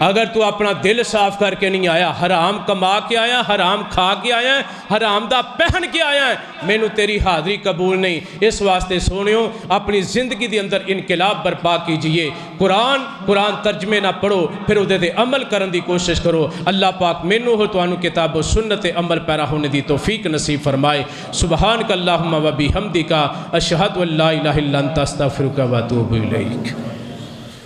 اگر تو اپنا دل صاف کر کے نہیں آیا، حرام کما کے آیا، حرام کھا کے آیا ہے، حرام دا پہن کے آیا ہے، مینوں تیری حاضری قبول نہیں۔ اس واسطے سونیوں اپنی زندگی دے اندر انقلاب برپا کیجئے، قرآن ترجمے نہ پڑھو، پھر ادھے دے عمل کرن دی کوشش کرو۔ اللہ پاک مینوں ہو تو انو کتاب و سنت عمل پیرا ہونے دی توفیق نصیب فرمائے۔ سبحانک اللہم و بحمدک، اشہد ان لا الہ الا انت استغفرک و اتوب الیک۔